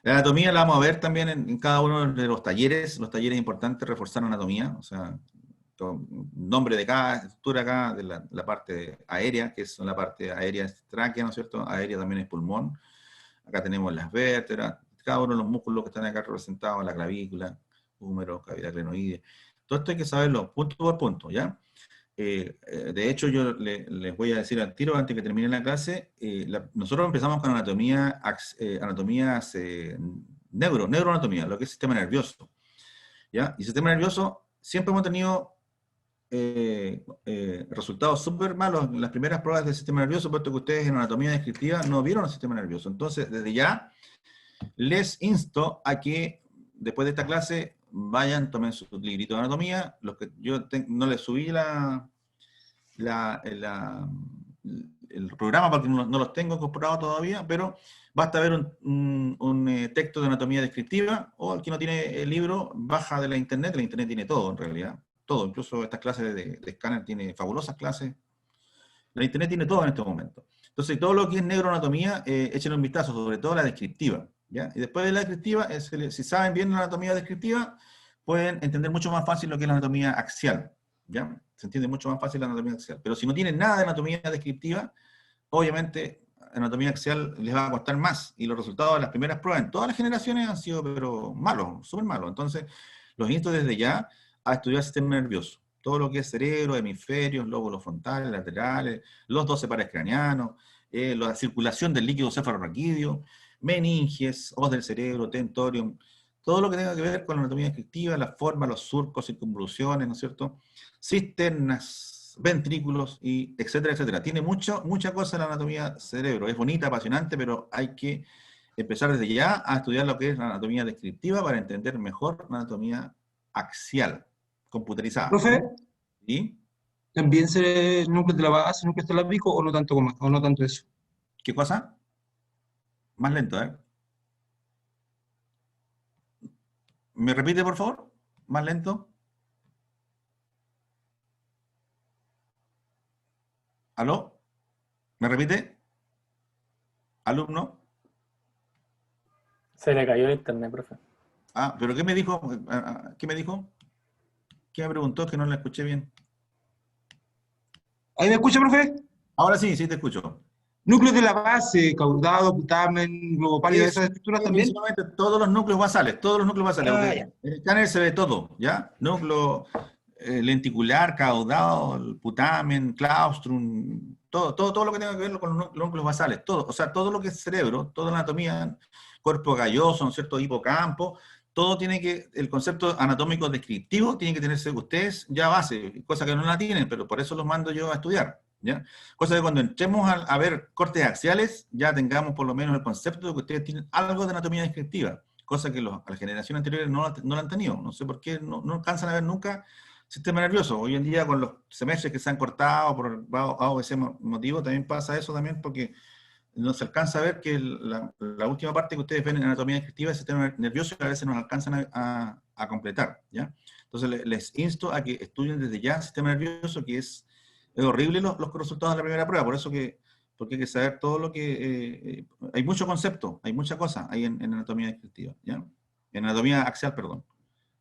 La anatomía la vamos a ver también en cada uno de los talleres. Los talleres importantes, reforzar anatomía, o sea, nombre de cada estructura acá, de la parte aérea, que es la parte aérea es tráquea, ¿no es cierto? Aérea también es pulmón. Acá tenemos las vértebras, cada uno de los músculos que están acá representados, la clavícula, húmero, cavidad glenoide. Todo esto hay que saberlo punto por punto, ¿ya? De hecho, yo les voy a decir al tiro, antes que termine la clase, nosotros empezamos con neuroanatomía, lo que es sistema nervioso, ¿ya? Y sistema nervioso, siempre hemos tenido resultados súper malos en las primeras pruebas del sistema nervioso, puesto que ustedes en anatomía descriptiva no vieron el sistema nervioso. Entonces, desde ya, les insto a que después de esta clase vayan, tomen su librito de anatomía. Los que yo no les subí el programa porque no los tengo incorporado todavía, pero basta ver un texto de anatomía descriptiva, o el que no tiene el libro, baja de la internet tiene todo en realidad. Todo, incluso estas clases de escáner tiene fabulosas clases. La internet tiene todo en este momento. Entonces, todo lo que es neuroanatomía, échenle un vistazo, sobre todo la descriptiva, ¿ya? Y después de la descriptiva, si saben bien la anatomía descriptiva, pueden entender mucho más fácil lo que es la anatomía axial, ¿ya? Se entiende mucho más fácil la anatomía axial. Pero si no tienen nada de anatomía descriptiva, obviamente, anatomía axial les va a costar más, y los resultados de las primeras pruebas en todas las generaciones han sido, pero malos, súper malos. Entonces, los insto desde ya a estudiar sistema nervioso. Todo lo que es cerebro, hemisferios, lóbulos frontales, laterales, los 12 pares craneanos, la circulación del líquido cefalorraquídeo, meninges, ojos del cerebro, tentorium, todo lo que tenga que ver con la anatomía descriptiva, la forma, los surcos, circunvoluciones, ¿no es cierto? Cisternas, ventrículos, y etcétera, etcétera. Tiene mucha cosa en la anatomía cerebro. Es bonita, apasionante, pero hay que empezar desde ya a estudiar lo que es la anatomía descriptiva para entender mejor la anatomía axial, computerizada. Profe, ¿Y ¿también se núcleo de la base, núcleo de la pico, o no tanto o no tanto eso? qué cosa? Más lento, ¿eh? ¿Me repite, por favor? ¿Más lento? ¿Aló? ¿Me repite? ¿Alumno? Se le cayó el internet, profe. Ah, ¿pero qué me dijo? ¿Qué me dijo? ¿Qué me preguntó? Que no la escuché bien. ¿Ahí me escucha, profe? Ahora sí, sí te escucho. Núcleos de la base, caudado, putamen, globo pálido, esas estructuras también. Todos los núcleos basales, todos los núcleos basales. Ah, Porque ya. en el escáner se ve todo, ¿ya? Núcleo lenticular, caudado, el putamen, claustrum, todo lo que tenga que ver con los núcleos basales, todo, o sea, todo lo que es cerebro, toda la anatomía, cuerpo galloso, ¿no es cierto?, hipocampo, todo tiene que, el concepto anatómico descriptivo tiene que tenerse ustedes ya base, cosa que no la tienen, pero por eso los mando yo a estudiar, ¿ya? Cosa que cuando entremos a ver cortes axiales, ya tengamos por lo menos el concepto de que ustedes tienen algo de anatomía descriptiva, cosa que a las generaciones anteriores no la han tenido. No sé por qué no alcanzan a ver nunca sistema nervioso. Hoy en día con los semestres que se han cortado por A o ese motivo, también pasa eso también porque no se alcanza a ver que la última parte que ustedes ven en anatomía descriptiva, el sistema nervioso, a veces no alcanzan a completar, ¿ya? Entonces les insto a que estudien desde ya el sistema nervioso, que es horrible los resultados de la primera prueba, porque hay que saber todo lo que... hay mucho concepto, hay mucha cosa ahí en anatomía descriptiva, ¿ya? En anatomía axial, perdón.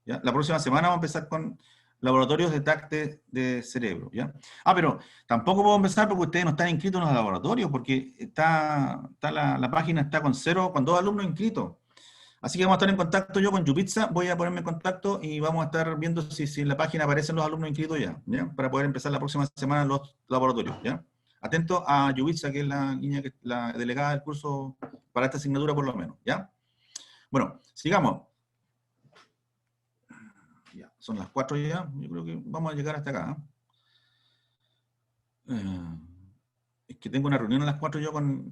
¿Ya? La próxima semana vamos a empezar con laboratorios de TAC de cerebro, ¿ya? Pero tampoco puedo empezar porque ustedes no están inscritos en los laboratorios, porque la página está con 2 alumnos inscritos. Así que vamos a estar en contacto yo con Yupitsa, voy a ponerme en contacto y vamos a estar viendo si en la página aparecen los alumnos inscritos ya, para poder empezar la próxima semana los laboratorios, ¿ya? Atento a Yupitsa, que es la delegada del curso para esta asignatura por lo menos, ¿ya? Bueno, sigamos. Ya, son las 4 ya, yo creo que vamos a llegar hasta acá. Es que tengo una reunión a las 4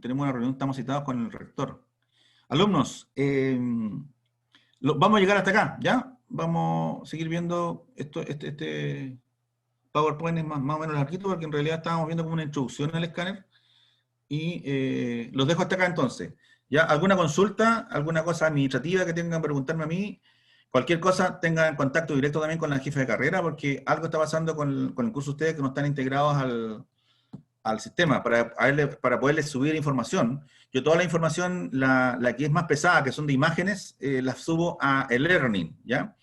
tenemos una reunión, estamos citados con el rector. Alumnos, vamos a llegar hasta acá, ¿ya? Vamos a seguir viendo este PowerPoint es más o menos larguito, porque en realidad estábamos viendo como una introducción al escáner, y los dejo hasta acá entonces. ¿Ya? ¿Alguna consulta, alguna cosa administrativa que tengan que preguntarme a mí? Cualquier cosa, tengan contacto directo también con la jefa de carrera, porque algo está pasando con el curso de ustedes que no están integrados al sistema para poderles subir información. Yo toda la información, la que es más pesada, que son de imágenes, las subo a eLearning, ¿ya?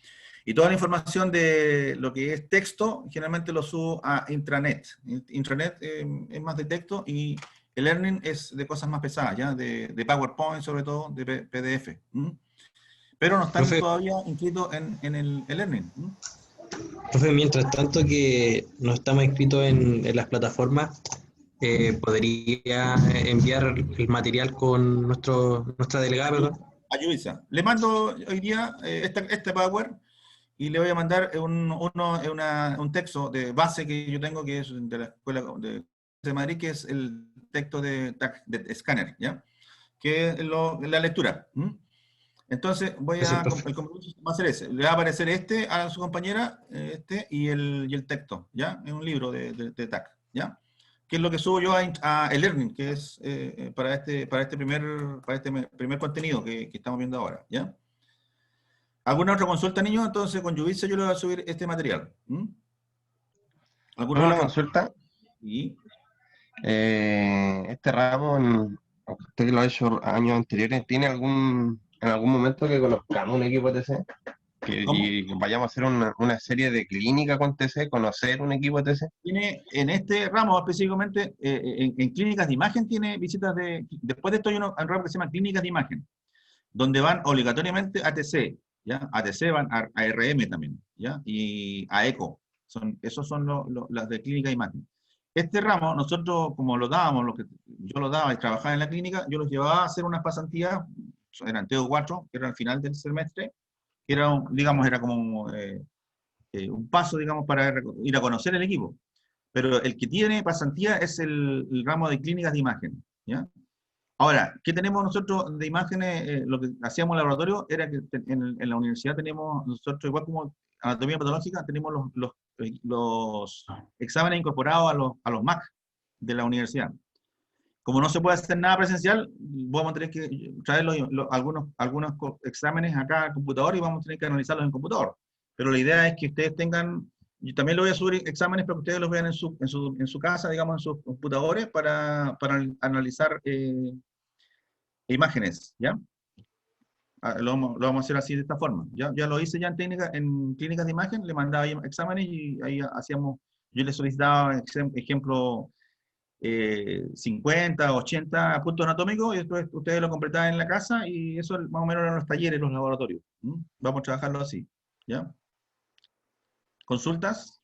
Y toda la información de lo que es texto, generalmente lo subo a Intranet. Intranet es más de texto y eLearning es de cosas más pesadas, ¿ya? De PowerPoint, sobre todo, de PDF. Pero no están todavía inscritos en el eLearning. Profe, mientras tanto que no estamos inscritos en las plataformas, ¿podría enviar el material con nuestra delegada, perdón? A Yubitsa. Le mando hoy día este Power y le voy a mandar un texto de base que yo tengo, que es de la Escuela de Madrid, que es el texto de escáner, ¿ya? Que es la lectura. Entonces, el compromiso va a ser ese. Le va a aparecer a su compañera, y el texto, ¿ya? Es un libro de TAC, ¿ya? Que es lo que subo yo a eLearning, que es para este primer contenido que estamos viendo ahora, ¿ya? ¿Alguna otra consulta, niños? Entonces, con Yubitsa yo le voy a subir este material. ¿Alguna consulta? Sí. Este ramo, usted que lo ha hecho años anteriores, ¿tiene en algún momento que conozcamos un equipo TC? Y vayamos a hacer una serie de clínica con TC, conocer un equipo TC. En este ramo específicamente, en clínicas de imagen tiene visitas después de esto hay un ramo que se llama clínicas de imagen, donde van obligatoriamente a TC, ¿ya? A TC van a RM también, ¿ya? Y a ECO. Esos son las de clínica de imagen. Este ramo, nosotros como lo dábamos, yo lo daba y trabajaba en la clínica, yo los llevaba a hacer unas pasantías, eran TO4, que era al final del semestre, que era, digamos, era como un paso, digamos, para ir a conocer el equipo. Pero el que tiene pasantía es el ramo de clínicas de imagen, ¿ya? Ahora, ¿qué tenemos nosotros de imágenes? Lo que hacíamos en el laboratorio era que en la universidad tenemos, nosotros igual como anatomía patológica, tenemos los exámenes incorporados a los MAC de la universidad. Como no se puede hacer nada presencial, vamos a tener que traer algunos exámenes acá al computador y vamos a tener que analizarlos en computador. Pero la idea es que ustedes tengan, yo también le voy a subir exámenes para que ustedes los vean en su casa, digamos, en sus computadores, para analizar imágenes, ¿ya? Lo vamos a hacer así, de esta forma. Ya lo hice ya en clínicas de imagen, le mandaba exámenes y ahí yo le solicitaba, ejemplo, 50, 80 puntos anatómicos, y después ustedes lo completaban en la casa, y eso más o menos eran los talleres, los laboratorios. Vamos a trabajarlo así, ¿ya? ¿Consultas?